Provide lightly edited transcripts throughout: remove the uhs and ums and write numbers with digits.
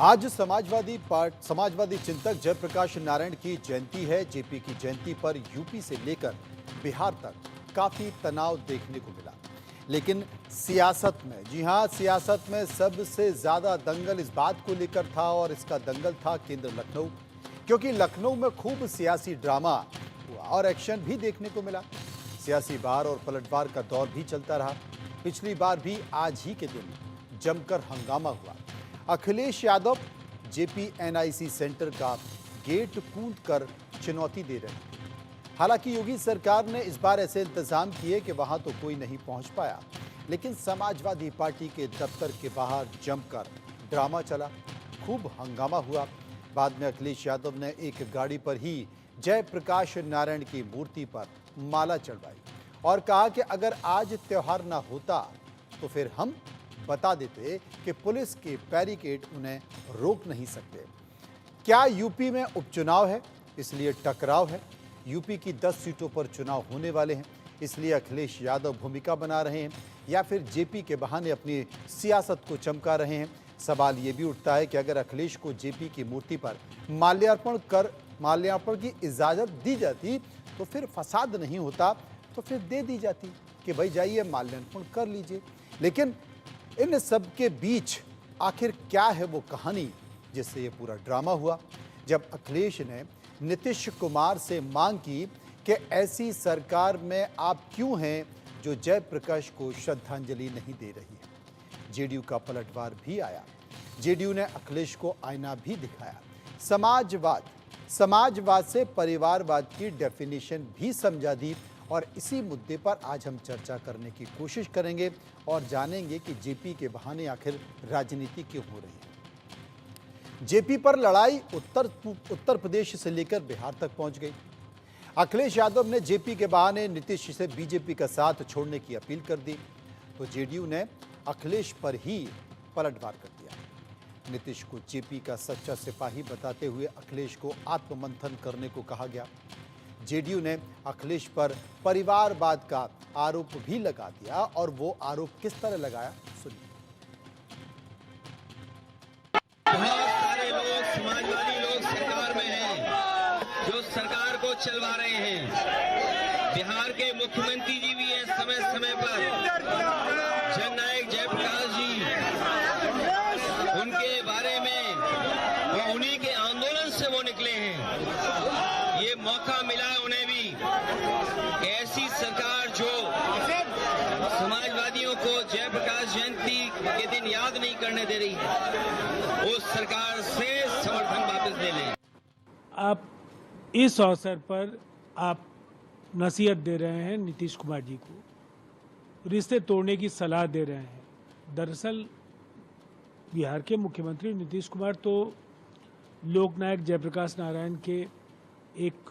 आज समाजवादी चिंतक जयप्रकाश नारायण की जयंती है। जेपी की जयंती पर यूपी से लेकर बिहार तक काफी तनाव देखने को मिला। लेकिन सियासत में, जी हां, सियासत में सबसे ज्यादा दंगल इस बात को लेकर था और इसका दंगल था केंद्र लखनऊ, क्योंकि लखनऊ में खूब सियासी ड्रामा हुआ और एक्शन भी देखने को मिला। सियासी वार और पलटवार का दौर भी चलता रहा। पिछली बार भी आज ही के दिन जमकर हंगामा हुआ। अखिलेश यादव जेपी सेंटर का गेट कूद कर चुनौती दे रहे हैं। हालांकि योगी सरकार ने इस बार ऐसे इंतजाम किए कि वहां तो कोई नहीं पहुंच पाया, लेकिन समाजवादी पार्टी के दफ्तर के बाहर जमकर ड्रामा चला, खूब हंगामा हुआ। बाद में अखिलेश यादव ने एक गाड़ी पर ही जयप्रकाश नारायण की मूर्ति पर माला चढ़वाई और कहा कि अगर आज त्योहार ना होता तो फिर हम बता देते कि पुलिस के बैरिकेड उन्हें रोक नहीं सकते। क्या यूपी में उपचुनाव है इसलिए टकराव है? यूपी की 10 सीटों पर चुनाव होने वाले हैं इसलिए अखिलेश यादव भूमिका बना रहे हैं, या फिर जेपी के बहाने अपनी सियासत को चमका रहे हैं? सवाल ये भी उठता है कि अगर अखिलेश को जेपी की मूर्ति पर माल्यार्पण की इजाजत दी जाती तो फिर फसाद नहीं होता, तो फिर दे दी जाती कि भाई जाइए माल्यार्पण कर लीजिए। लेकिन इन सब के बीच आखिर क्या है वो कहानी जिससे ये पूरा ड्रामा हुआ? जब अखिलेश ने नीतीश कुमार से मांग की कि ऐसी सरकार में आप क्यों हैं जो जयप्रकाश को श्रद्धांजलि नहीं दे रही है। जेडीयू का पलटवार भी आया। जेडीयू ने अखिलेश को आईना भी दिखाया। समाजवाद से परिवारवाद की डेफिनेशन भी समझा दी और इसी मुद्दे पर आज हम चर्चा करने की कोशिश करेंगे और जानेंगे कि जेपी के आखिर राजनीति क्यों हो रही है। जेपी पर लड़ाई उत्तर प्रदेश से लेकर बिहार तक पहुंच गई। अखिलेश यादव ने जेपी के बहाने नीतीश से बीजेपी का साथ छोड़ने की अपील कर दी, तो जेडीयू ने अखिलेश पर ही पलटवार कर दिया। नीतीश को जेपी का सच्चा सिपाही बताते हुए अखिलेश को आत्ममंथन करने को कहा गया। जेडीयू ने अखिलेश पर परिवारवाद का आरोप भी लगा दिया और वो आरोप किस तरह लगाया, सुनिए। बहुत सारे लोग, समाजवादी लोग सरकार में हैं जो सरकार को चलवा रहे हैं। बिहार के मुख्यमंत्री जी भी हैं समय समय पर। जननायक जयप्रकाश जी, उनके बारे में, वो उन्हीं के आंदोलन से वो निकले हैं। ये मौका मिला है उन्हें भी। ऐसी सरकार जो समाजवादियों को जयप्रकाश जयंती के दिन याद नहीं करने दे रही है, उस सरकार से समर्थन वापस ले लें। आप इस अवसर पर आप नसीहत दे रहे हैं नीतीश कुमार जी को, रिश्ते तोड़ने की सलाह दे रहे हैं। दरअसल बिहार के मुख्यमंत्री नीतीश कुमार तो लोकनायक जयप्रकाश नारायण के एक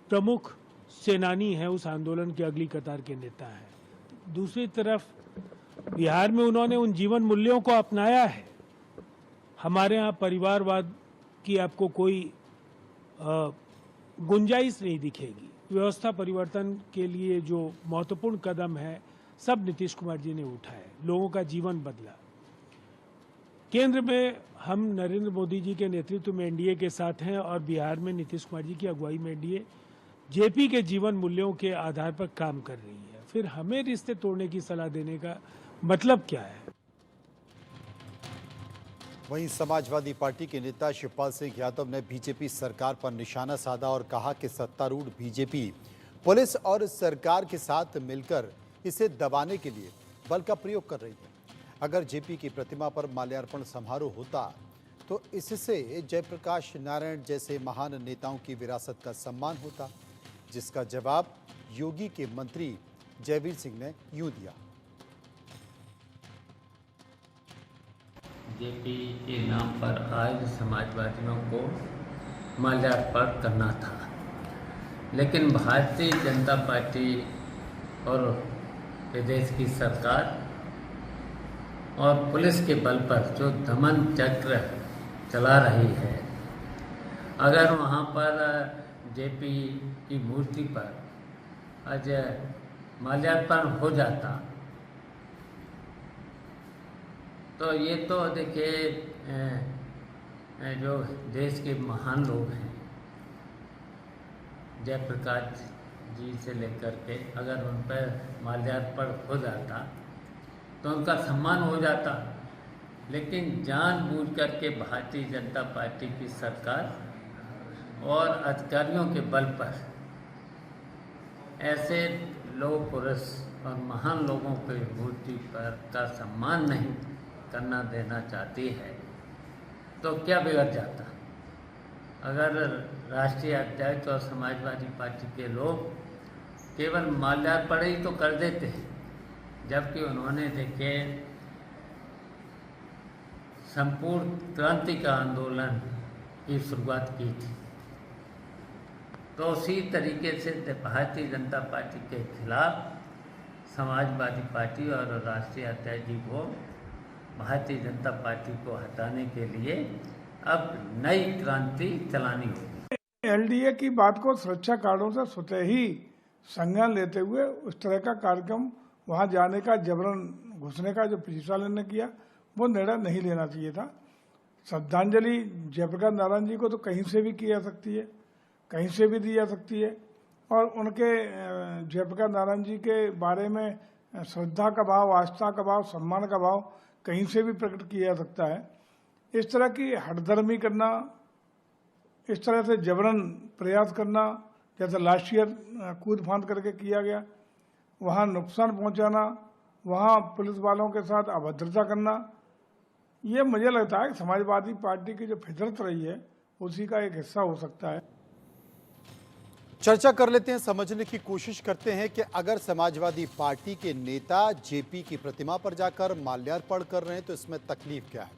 प्रमुख सेनानी है, उस आंदोलन के अगली कतार के नेता हैं। दूसरी तरफ बिहार में उन्होंने उन जीवन मूल्यों को अपनाया है। हमारे यहाँ परिवारवाद की आपको कोई गुंजाइश नहीं दिखेगी। व्यवस्था परिवर्तन के लिए जो महत्वपूर्ण कदम है सब नीतीश कुमार जी ने उठाए, लोगों का जीवन बदला। केंद्र में हम नरेंद्र मोदी जी के नेतृत्व में एनडीए के साथ हैं और बिहार में नीतीश कुमार जी की अगुवाई में एनडीए जेपी के जीवन मूल्यों के आधार पर काम कर रही है। फिर हमें रिश्ते तोड़ने की सलाह देने का मतलब क्या है? वहीं समाजवादी पार्टी के नेता शिवपाल सिंह यादव ने बीजेपी सरकार पर निशाना साधा और कहा कि सत्तारूढ़ बीजेपी पुलिस और सरकार के साथ मिलकर इसे दबाने के लिए बल का प्रयोग कर रही है। अगर जेपी की प्रतिमा पर माल्यार्पण समारोह होता तो इससे जयप्रकाश नारायण जैसे महान नेताओं की विरासत का सम्मान होता, जिसका जवाब योगी के मंत्री जयवीर सिंह ने यूं दिया। जेपी के नाम पर आज समाजवादियों को माल्यार्पण करना था, लेकिन भारतीय जनता पार्टी और प्रदेश की सरकार और पुलिस के बल पर जो दमन चक्र चला रही है, अगर वहाँ पर जेपी की मूर्ति पर आज माल्यार्पण हो जाता तो ये तो देखिए जो देश के महान लोग हैं, जयप्रकाश जी से लेकर के, अगर उन पर माल्यार्पण हो जाता तो उनका सम्मान हो जाता। लेकिन जानबूझ करके भारतीय जनता पार्टी की सरकार और अधिकारियों के बल पर ऐसे लोग, पुरुष और महान लोगों की मूर्ति पर का सम्मान नहीं करना देना चाहती है, तो क्या बिगड़ जाता अगर राष्ट्रीय अध्यक्ष और समाजवादी पार्टी के लोग केवल माल्यार्पण ही तो कर देते हैं, जबकि उन्होंने देखे संपूर्ण क्रांति का आंदोलन की शुरुआत की थी। तो उसी तरीके से भारतीय जनता पार्टी के खिलाफ समाजवादी पार्टी और राष्ट्रीय अध्यक्ष जी को भारतीय जनता पार्टी को हटाने के लिए अब नई क्रांति चलानी होगी। एलडीए की बात को सुरक्षा कारणों से स्वतः ही संज्ञान लेते हुए उस तरह का कार्यक्रम वहां जाने का, जबरन घुसने का जो पिछले साल ने किया, वो निर्णय नहीं लेना चाहिए था। श्रद्धांजलि जयप्रकाश नारायण जी को तो कहीं से भी की जा सकती है, कहीं से भी दी जा सकती है, और उनके जयप्रकाश नारायण जी के बारे में श्रद्धा का भाव, आस्था का भाव, सम्मान का भाव कहीं से भी प्रकट किया जा सकता है। इस तरह की हठधर्मी करना, इस तरह से जबरन प्रयास करना, जैसे लास्ट ईयर कूद फांद करके किया गया, वहाँ नुकसान पहुँचाना, वहाँ पुलिस वालों के साथ अभद्रता करना, ये मुझे लगता है कि समाजवादी पार्टी की जो फितरत रही है उसी का एक हिस्सा हो सकता है। चर्चा कर लेते हैं, समझने की कोशिश करते हैं कि अगर समाजवादी पार्टी के नेता जेपी की प्रतिमा पर जाकर माल्यार्पण कर रहे हैं तो इसमें तकलीफ क्या है,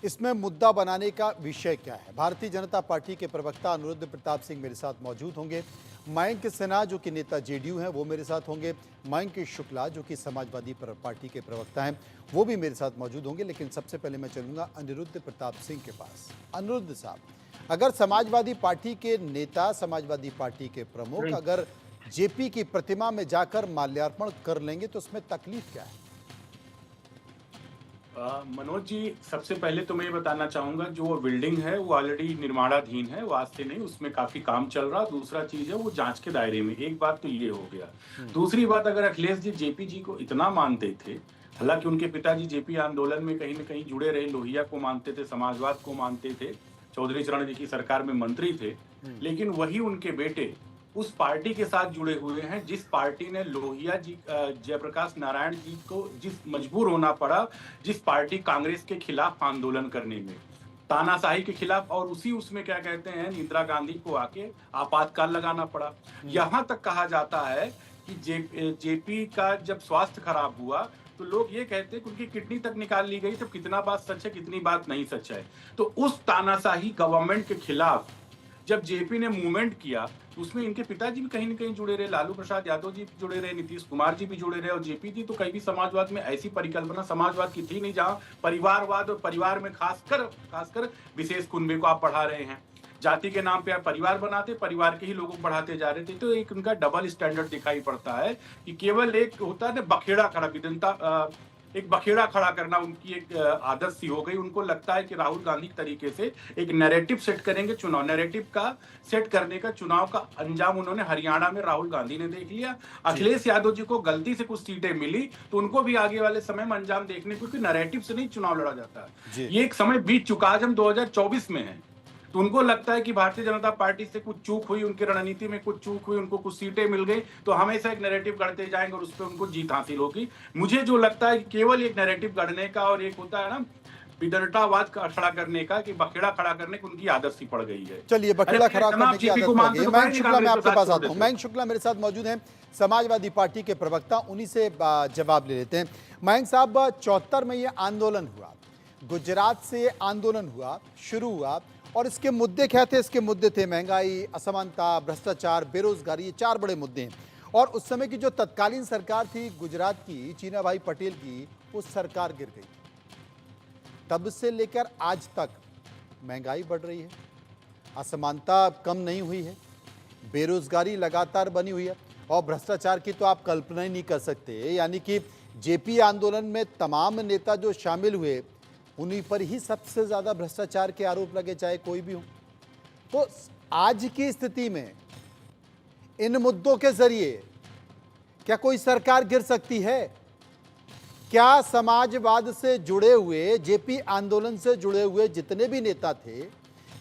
इसमें मुद्दा बनाने का विषय क्या है। भारतीय जनता पार्टी के प्रवक्ता अनिरुद्ध प्रताप सिंह मेरे साथ मौजूद होंगे, मयंक सिन्हा जो कि नेता जेडीयू हैं वो मेरे साथ होंगे, मयंक शुक्ला जो कि समाजवादी पार्टी के प्रवक्ता हैं वो भी मेरे साथ मौजूद होंगे। लेकिन सबसे पहले मैं चलूंगा अनिरुद्ध प्रताप सिंह के पास। अनिरुद्ध साहब, अगर समाजवादी पार्टी के नेता, समाजवादी पार्टी के प्रमुख अगर जेपी की प्रतिमा में जाकर माल्यार्पण कर लेंगे तो उसमें तकलीफ क्या है? मनोज जी, सबसे पहले तो मैं ये बताना चाहूंगा, जो वो बिल्डिंग है वो ऑलरेडी निर्माणाधीन है, वो आज से नहीं, उसमें काफी काम चल रहा। दूसरा चीज है वो जांच के दायरे में, एक बात तो ये हो गया। दूसरी बात, अगर अखिलेश जी जेपी जी को इतना मानते थे, हालांकि उनके पिताजी जेपी आंदोलन में कहीं न कहीं जुड़े रहे, लोहिया को मानते थे, समाजवाद को मानते थे, चौधरी चरण जी की सरकार में मंत्री थे, लेकिन वही उनके बेटे उस पार्टी के साथ जुड़े हुए हैं जिस पार्टी ने लोहिया जी, जयप्रकाश नारायण जी को जिस मजबूर होना पड़ा, जिस पार्टी कांग्रेस के खिलाफ आंदोलन करने में, तानाशाही के खिलाफ, और उसी उसमें क्या कहते हैं इंदिरा गांधी को आके आपातकाल लगाना पड़ा। यहाँ तक कहा जाता है कि जेपी का जब स्वास्थ्य खराब हुआ तो लोग ये कहते हैं कि उनकी किडनी तक निकाल ली गई, तो कितना बात सच है कितनी बात नहीं सच है। तो उस तानाशाही गवर्नमेंट के खिलाफ जब जेपी ने मूवमेंट किया तो उसमें इनके पिताजी भी कहीं न कहीं जुड़े रहे, लालू प्रसाद यादव जी जुड़े रहे, नीतीश कुमार जी भी जुड़े रहे, और जेपी जी तो कहीं भी समाजवाद में ऐसी परिकल्पना समाजवाद की थी नहीं जहां परिवारवाद और परिवार में खासकर विशेष कुनबे को आप बढ़ा रहे हैं। जाति के नाम पे आप परिवार बनाते, परिवार के ही लोगों को बढ़ाते जा रहे थे। तो एक उनका डबल स्टैंडर्ड दिखाई पड़ता है कि केवल एक होता है ना बखेड़ा खड़ा, विदनता, एक बखेड़ा खड़ा करना उनकी एक आदत सी हो गई। उनको लगता है कि राहुल गांधी के तरीके से एक नैरेटिव सेट करेंगे, चुनाव नैरेटिव का सेट करने का, चुनाव का अंजाम उन्होंने हरियाणा में राहुल गांधी ने देख लिया। अखिलेश यादव जी को गलती से कुछ सीटें मिली तो उनको भी आगे वाले समय में अंजाम देखने, क्योंकि नैरेटिव से नहीं चुनाव लड़ा जाता है। ये एक समय बीत चुका, आज हम 2024 में है, तो उनको लगता है कि भारतीय जनता पार्टी से कुछ चूक हुई, उनकी रणनीति में कुछ चूक हुई, उनको कुछ सीटें मिल गई, तो हमेशा एक नैरेटिव गढ़ते जाएंगे और उस पर उनको जीत हासिल होगी। मुझे जो लगता है कि केवल एक नैरेटिव गढ़ने का और एक होता है ना विदर्टावाद खड़ा करने का, कि बखेड़ा खड़ा करने की उनकी आदत सी पड़ गई है। चलिए, बखेड़ा खड़ा करने की आदत पड़ गई है। मयंक शुक्ला, मैं आपके पास आता हूं। मयंक शुक्ला मेरे साथ मौजूद हैं, समाजवादी पार्टी के प्रवक्ता, उन्हीं से जवाब ले लेते हैं। मयंक साहब, 74 में ये आंदोलन हुआ, गुजरात से आंदोलन हुआ, शुरू हुआ, और इसके मुद्दे क्या थे? इसके मुद्दे थे महंगाई, असमानता, भ्रष्टाचार, बेरोजगारी, ये 4 बड़े मुद्दे हैं। और उस समय की जो तत्कालीन सरकार थी गुजरात की, चीना भाई पटेल की, वो सरकार गिर गई। तब से लेकर आज तक महंगाई बढ़ रही है, असमानता कम नहीं हुई है, बेरोजगारी लगातार बनी हुई है, और भ्रष्टाचार की तो आप कल्पना ही नहीं कर सकते। यानी कि जेपी आंदोलन में तमाम नेता जो शामिल हुए, उन्हीं पर ही सबसे ज्यादा भ्रष्टाचार के आरोप लगे, चाहे कोई भी हो। तो आज की स्थिति में इन मुद्दों के जरिए क्या कोई सरकार गिर सकती है? क्या समाजवाद से जुड़े हुए, जेपी आंदोलन से जुड़े हुए जितने भी नेता थे,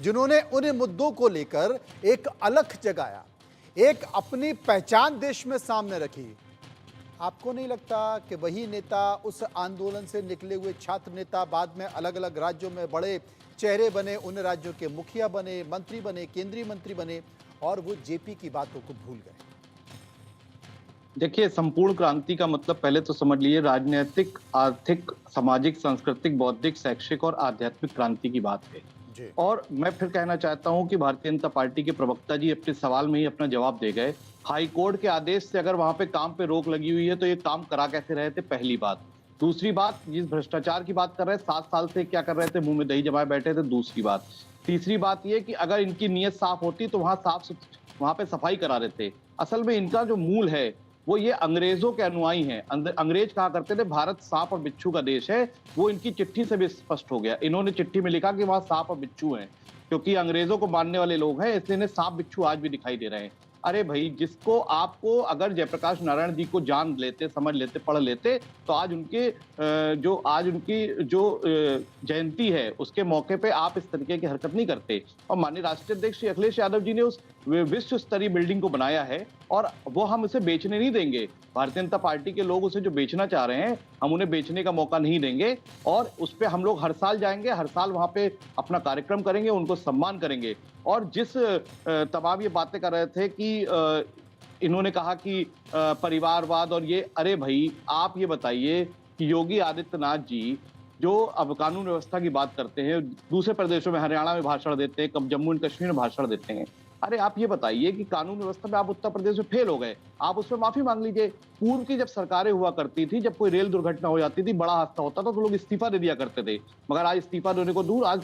जिन्होंने उन मुद्दों को लेकर एक अलख जगाया, एक अपनी पहचान देश में सामने रखी, आपको नहीं लगता कि वही नेता, उस आंदोलन से निकले हुए छात्र नेता बाद में अलग अलग राज्यों में बड़े चेहरे बने, उन राज्यों के मुखिया बने, मंत्री बने, केंद्रीय मंत्री बने, और वो जेपी की बातों को भूल गए? देखिए, संपूर्ण क्रांति का मतलब पहले तो समझ लीजिए राजनीतिक, आर्थिक, सामाजिक, सांस्कृतिक, बौद्धिक, शैक्षिक और आध्यात्मिक क्रांति की बात है। और मैं फिर कहना चाहता हूं कि भारतीय जनता पार्टी के प्रवक्ता जी अपने सवाल में ही अपना जवाब दे गए। हाई कोर्ट के आदेश से अगर वहां पे काम पे रोक लगी हुई है तो ये काम करा कैसे रहे थे, पहली बात। दूसरी बात, जिस भ्रष्टाचार की बात कर रहे हैं, 7 साल से क्या कर रहे थे, मुंह में दही जमाए बैठे थे, दूसरी बात। तीसरी बात ये कि अगर इनकी नीयत साफ होती तो वहां पे सफाई करा रहे थे। असल में इनका जो मूल है वो ये अंग्रेजों के अनुयायी हैं। अंग्रेज कहा करते थे भारत सांप और बिच्छू का देश है, वो इनकी चिट्ठी से भी स्पष्ट हो गया। इन्होंने चिट्ठी में लिखा कि वहां सांप और बिच्छू हैं, क्योंकि अंग्रेजों को मानने वाले लोग हैं, इसलिए इन्हें सांप बिच्छू आज भी दिखाई दे रहे हैं। अरे भाई, जिसको आपको अगर जयप्रकाश नारायण जी को जान लेते, समझ लेते, पढ़ लेते, तो आज उनकी जो जयंती है उसके मौके पे आप इस तरीके की हरकत नहीं करते। और माननीय राष्ट्रीय अध्यक्ष श्री अखिलेश यादव जी ने उस विश्व स्तरीय बिल्डिंग को बनाया है और वो हम उसे बेचने नहीं देंगे। भारतीय जनता पार्टी के लोग उसे जो बेचना चाह रहे हैं, हम उन्हें बेचने का मौका नहीं देंगे और उस पर हम लोग हर साल जाएंगे, हर साल वहां पे अपना कार्यक्रम करेंगे, उनको सम्मान करेंगे। और जिस तमाम ये बातें कर रहे थे कि इन्होंने कहा कि परिवारवाद और ये, अरे भाई आप ये बताइए कि योगी आदित्यनाथ जी जो अब कानून व्यवस्था की बात करते हैं, दूसरे प्रदेशों में, हरियाणा में भाषण देते हैं, कब जम्मू एंड कश्मीर में भाषण देते हैं, अरे आप ये बताइए कि कानून व्यवस्था में आप उत्तर प्रदेश में फेल हो गए, आप उसमें माफी मांग लीजिए। पूर्व की जब सरकारें हुआ करती थी, जब कोई रेल दुर्घटना हो जाती थी, बड़ा हादसा होता था, तो लोग इस्तीफा दे दिया करते थे। मगर आज इस्तीफा देने को दूर, आज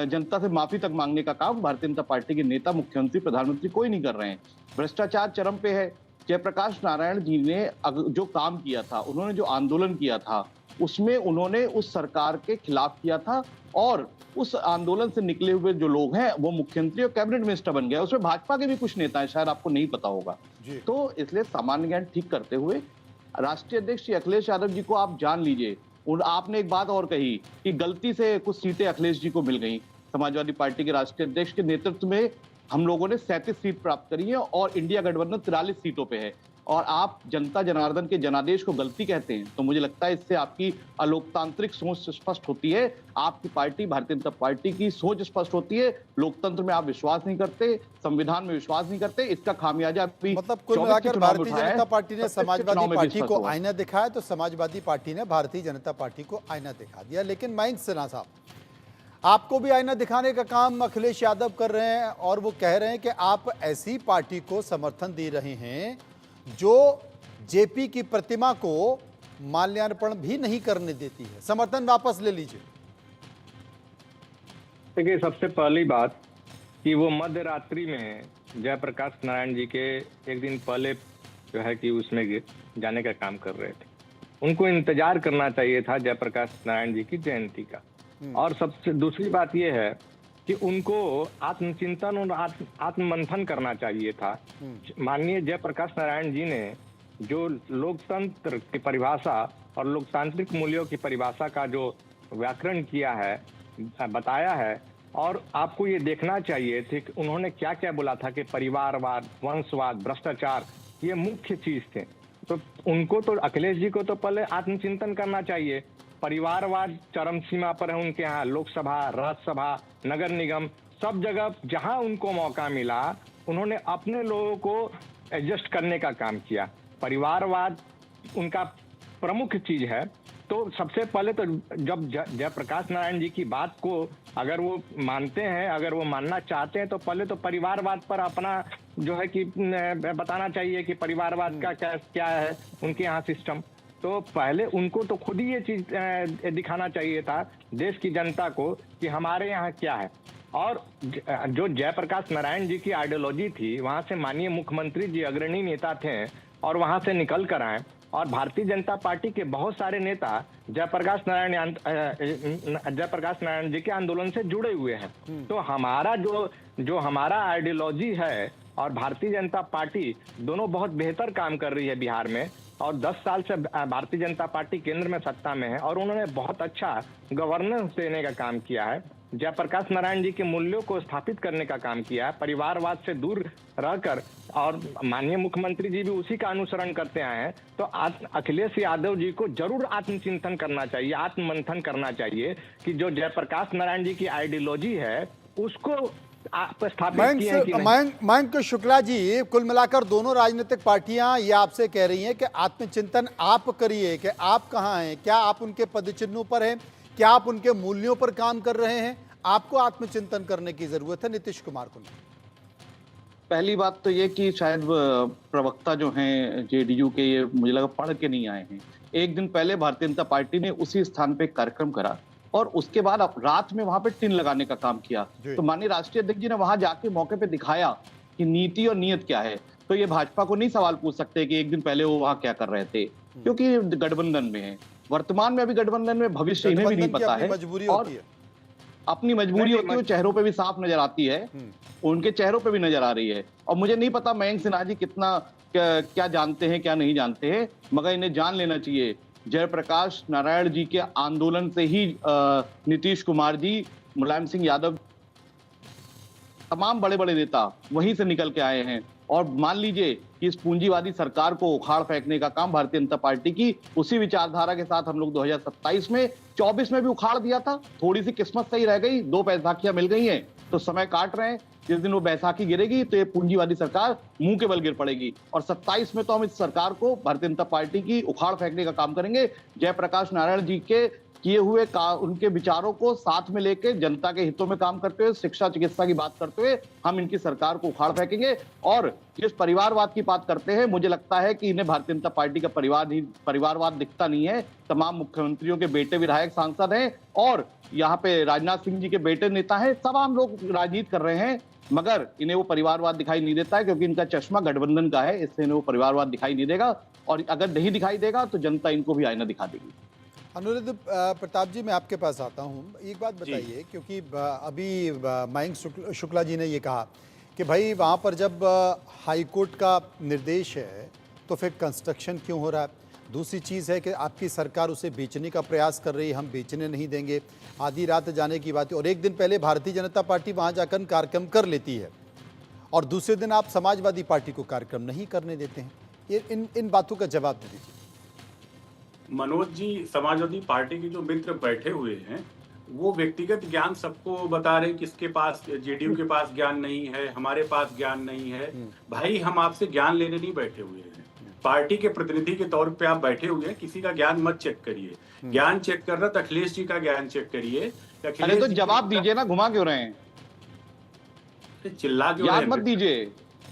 जनता से माफी तक मांगने का काम भारतीय जनता पार्टी के नेता, मुख्यमंत्री, प्रधानमंत्री कोई नहीं कर रहे हैं। भ्रष्टाचार चरम पे है। जयप्रकाश नारायण जी ने जो काम किया था, उन्होंने जो आंदोलन किया था, उसमें उन्होंने उस सरकार के खिलाफ किया था और उस आंदोलन से निकले हुए जो लोग हैं वो मुख्यमंत्री और कैबिनेट मिनिस्टर बन गए। उसमें भाजपा के भी कुछ नेता हैं, शायद आपको नहीं पता होगा। तो इसलिए सामान्य ज्ञान ठीक करते हुए राष्ट्रीय अध्यक्ष श्री अखिलेश यादव जी को आप जान लीजिए। आपने एक बात और कही कि गलती से कुछ सीटें अखिलेश जी को मिल गई। समाजवादी पार्टी के राष्ट्रीय अध्यक्ष के नेतृत्व में हम लोगों ने 37 सीट प्राप्त करी है और इंडिया गठबंधन 43 सीटों पे है। और आप जनता जनार्दन के जनादेश को गलती कहते हैं, तो मुझे लगता है इससे आपकी अलोकतांत्रिक सोच स्पष्ट होती है। आपकी पार्टी, भारतीय जनता पार्टी की सोच स्पष्ट होती है। लोकतंत्र में आप विश्वास नहीं करते, संविधान में विश्वास नहीं करते। इसका खामियाजा अभी, मतलब कुल मिलाकर भारतीय जनता पार्टी ने समाजवादी पार्टी को आईना दिखाया, तो समाजवादी पार्टी ने भारतीय जनता पार्टी को आईना दिखा दिया। लेकिन मयंक सिन्हा साहब, आपको भी आईना दिखाने का काम अखिलेश यादव कर रहे हैं और वो कह रहे हैं कि आप ऐसी पार्टी को समर्थन दे रहे हैं जो जेपी की प्रतिमा को माल्यार्पण भी नहीं करने देती है। समर्थन वापस ले लीजिए। देखिए, सबसे पहली बात कि वो मध्य रात्रि में जयप्रकाश नारायण जी के एक दिन पहले जो है कि उसमें जाने का काम कर रहे थे। उनको इंतजार करना चाहिए था जयप्रकाश नारायण जी की जयंती का। और सबसे दूसरी बात यह है कि उनको आत्मचिंतन और आत्ममंथन करना चाहिए था। माननीय जयप्रकाश नारायण जी ने जो लोकतंत्र की परिभाषा और लोकतांत्रिक मूल्यों की परिभाषा का जो व्याकरण किया है, बताया है, और आपको ये देखना चाहिए थे कि उन्होंने क्या क्या बोला था कि परिवारवाद, वंशवाद, भ्रष्टाचार ये मुख्य चीज थे। तो उनको तो, अखिलेश जी को तो पहले आत्मचिंतन करना चाहिए। परिवारवाद चरम सीमा पर है उनके यहाँ। लोकसभा, राज्यसभा, नगर निगम, सब जगह जहां उनको मौका मिला उन्होंने अपने लोगों को एडजस्ट करने का काम किया। परिवारवाद उनका प्रमुख चीज है। तो सबसे पहले तो जब जयप्रकाश नारायण जी की बात को अगर वो मानते हैं, अगर वो मानना चाहते हैं, तो पहले तो परिवारवाद पर अपना जो है कि बताना चाहिए कि परिवारवाद का क्या है उनके यहाँ सिस्टम। तो पहले उनको तो खुद ही ये चीज दिखाना चाहिए था देश की जनता को कि हमारे यहाँ क्या है। और जो जयप्रकाश नारायण जी की आइडियोलॉजी थी, वहां से माननीय मुख्यमंत्री जी अग्रणी नेता थे और वहां से निकल कर आए और भारतीय जनता पार्टी के बहुत सारे नेता जयप्रकाश नारायण जी के आंदोलन से जुड़े हुए हैं। तो हमारा जो हमारा आइडियोलॉजी है और भारतीय जनता पार्टी दोनों बहुत बेहतर काम कर रही है बिहार में, और 10 साल से भारतीय जनता पार्टी केंद्र में सत्ता में है और उन्होंने बहुत अच्छा गवर्नेंस देने का काम किया है। जयप्रकाश नारायण जी के मूल्यों को स्थापित करने का काम किया है, परिवारवाद से दूर रहकर, और माननीय मुख्यमंत्री जी भी उसी का अनुसरण करते आए हैं। तो अखिलेश यादव जी को जरूर आत्मचिंतन करना चाहिए, आत्ममंथन करना चाहिए कि जो जयप्रकाश नारायण जी की आइडियोलॉजी है उसको स्थापित किए हैं कि नहीं। मयंक शुक्ला जी, कुल मिलाकर दोनों राजनीतिक पार्टियां ये आपसे कह रही हैं कि आत्मचिंतन आप करिए, कि आप कहां हैं, क्या आप उनके पदचिन्हों पर हैं, क्या आप उनके मूल्यों पर काम कर रहे हैं? आपको आत्मचिंतन करने की जरूरत है। नीतीश कुमार को पहली बात तो ये कि शायद प्रवक्ता जो हैं जेडीयू के, ये मुझे लगा पढ़ के नहीं आए हैं। एक दिन पहले भारतीय जनता पार्टी ने उसी स्थान पे कार्यक्रम करा और उसके बाद रात में वहां पे टिन लगाने का काम किया। तो माननीय राष्ट्रीय अध्यक्ष जी ने वहां जाके मौके पे दिखाया कि नीति और नियत क्या है। तो ये भाजपा को नहीं सवाल पूछ सकते कि एक दिन पहले वो वहां क्या कर रहे थे, क्योंकि गठबंधन में है, वर्तमान में अभी गठबंधन में, भविष्य इन्हें भी नहीं पता है, और अपनी मजबूरी होती है, वो चेहरों पे भी साफ नजर आती है, उनके चेहरों पे भी नजर आ रही है। और मुझे नहीं पता मयंक सिन्हा जी कितना क्या जानते हैं क्या नहीं जानते हैं, मगर इन्हें जान लेना चाहिए जयप्रकाश नारायण जी के आंदोलन से ही नीतीश कुमार जी, मुलायम सिंह यादव, तमाम बड़े बड़े नेता वहीं से निकल के आए हैं। और मान लीजिए कि इस पूंजीवादी सरकार को उखाड़ फेंकने का काम भारतीय जनता पार्टी की उसी विचारधारा के साथ हम लोग 2027 में 24 में भी उखाड़ दिया था। थोड़ी सी किस्मत सही रह गई, 2 बैसाखियां मिल गई हैं, तो समय काट रहे हैं। जिस दिन वो बैसाखी गिरेगी तो ये पूंजीवादी सरकार मुंह के बल गिर पड़ेगी। और 27 में तो हम इस सरकार को, भारतीय जनता पार्टी की, उखाड़ फेंकने का काम करेंगे। जयप्रकाश नारायण जी के किए हुए उनके विचारों को साथ में लेके जनता के हितों में काम करते हुए, शिक्षा चिकित्सा की बात करते हुए हम इनकी सरकार को उखाड़ फेंकेंगे। और जिस परिवारवाद की बात करते हैं, मुझे लगता है कि इन्हें भारतीय जनता पार्टी का परिवारवाद दिखता नहीं है। तमाम मुख्यमंत्रियों के बेटे विधायक सांसद हैं और यहाँ पे राजनाथ सिंह जी के बेटे नेता हैं, सब हम लोग राजनीति कर रहे हैं, मगर इन्हें वो परिवारवाद दिखाई नहीं देता है, क्योंकि इनका चश्मा गठबंधन का है, इससे इन्हें वो परिवारवाद दिखाई नहीं देगा। और अगर नहीं दिखाई देगा तो जनता इनको भी आईना दिखा देगी। अनुरुद्ध प्रताप जी, मैं आपके पास आता हूं। एक बात बताइए, क्योंकि अभी मयंक शुक्ला जी ने ये कहा कि भाई वहां पर जब हाईकोर्ट का निर्देश है तो फिर कंस्ट्रक्शन क्यों हो रहा है। दूसरी चीज़ है कि आपकी सरकार उसे बेचने का प्रयास कर रही है, हम बेचने नहीं देंगे, आधी रात जाने की बात है। और एक दिन पहले भारतीय जनता पार्टी वहाँ जाकर कार्यक्रम कर लेती है और दूसरे दिन आप समाजवादी पार्टी को कार्यक्रम नहीं करने देते हैं। ये इन बातों का जवाब दे दीजिए। मनोज जी, समाजवादी पार्टी के जो मित्र बैठे हुए हैं वो व्यक्तिगत ज्ञान सबको बता रहे हैं, किसके पास, जेडीयू के पास ज्ञान नहीं है, हमारे पास ज्ञान नहीं है। भाई, हम आपसे ज्ञान लेने नहीं बैठे हुए हैं, पार्टी के प्रतिनिधि के तौर पे आप बैठे हुए हैं। किसी का ज्ञान मत चेक करिए, ज्ञान चेक कर रहा तो अखिलेश जी का ज्ञान चेक करिए। अरे तो जवाब दीजिए ना, घुमा क्यों रहे हैं, चिल्ला क्यों रहे हैं? मत दीजिए।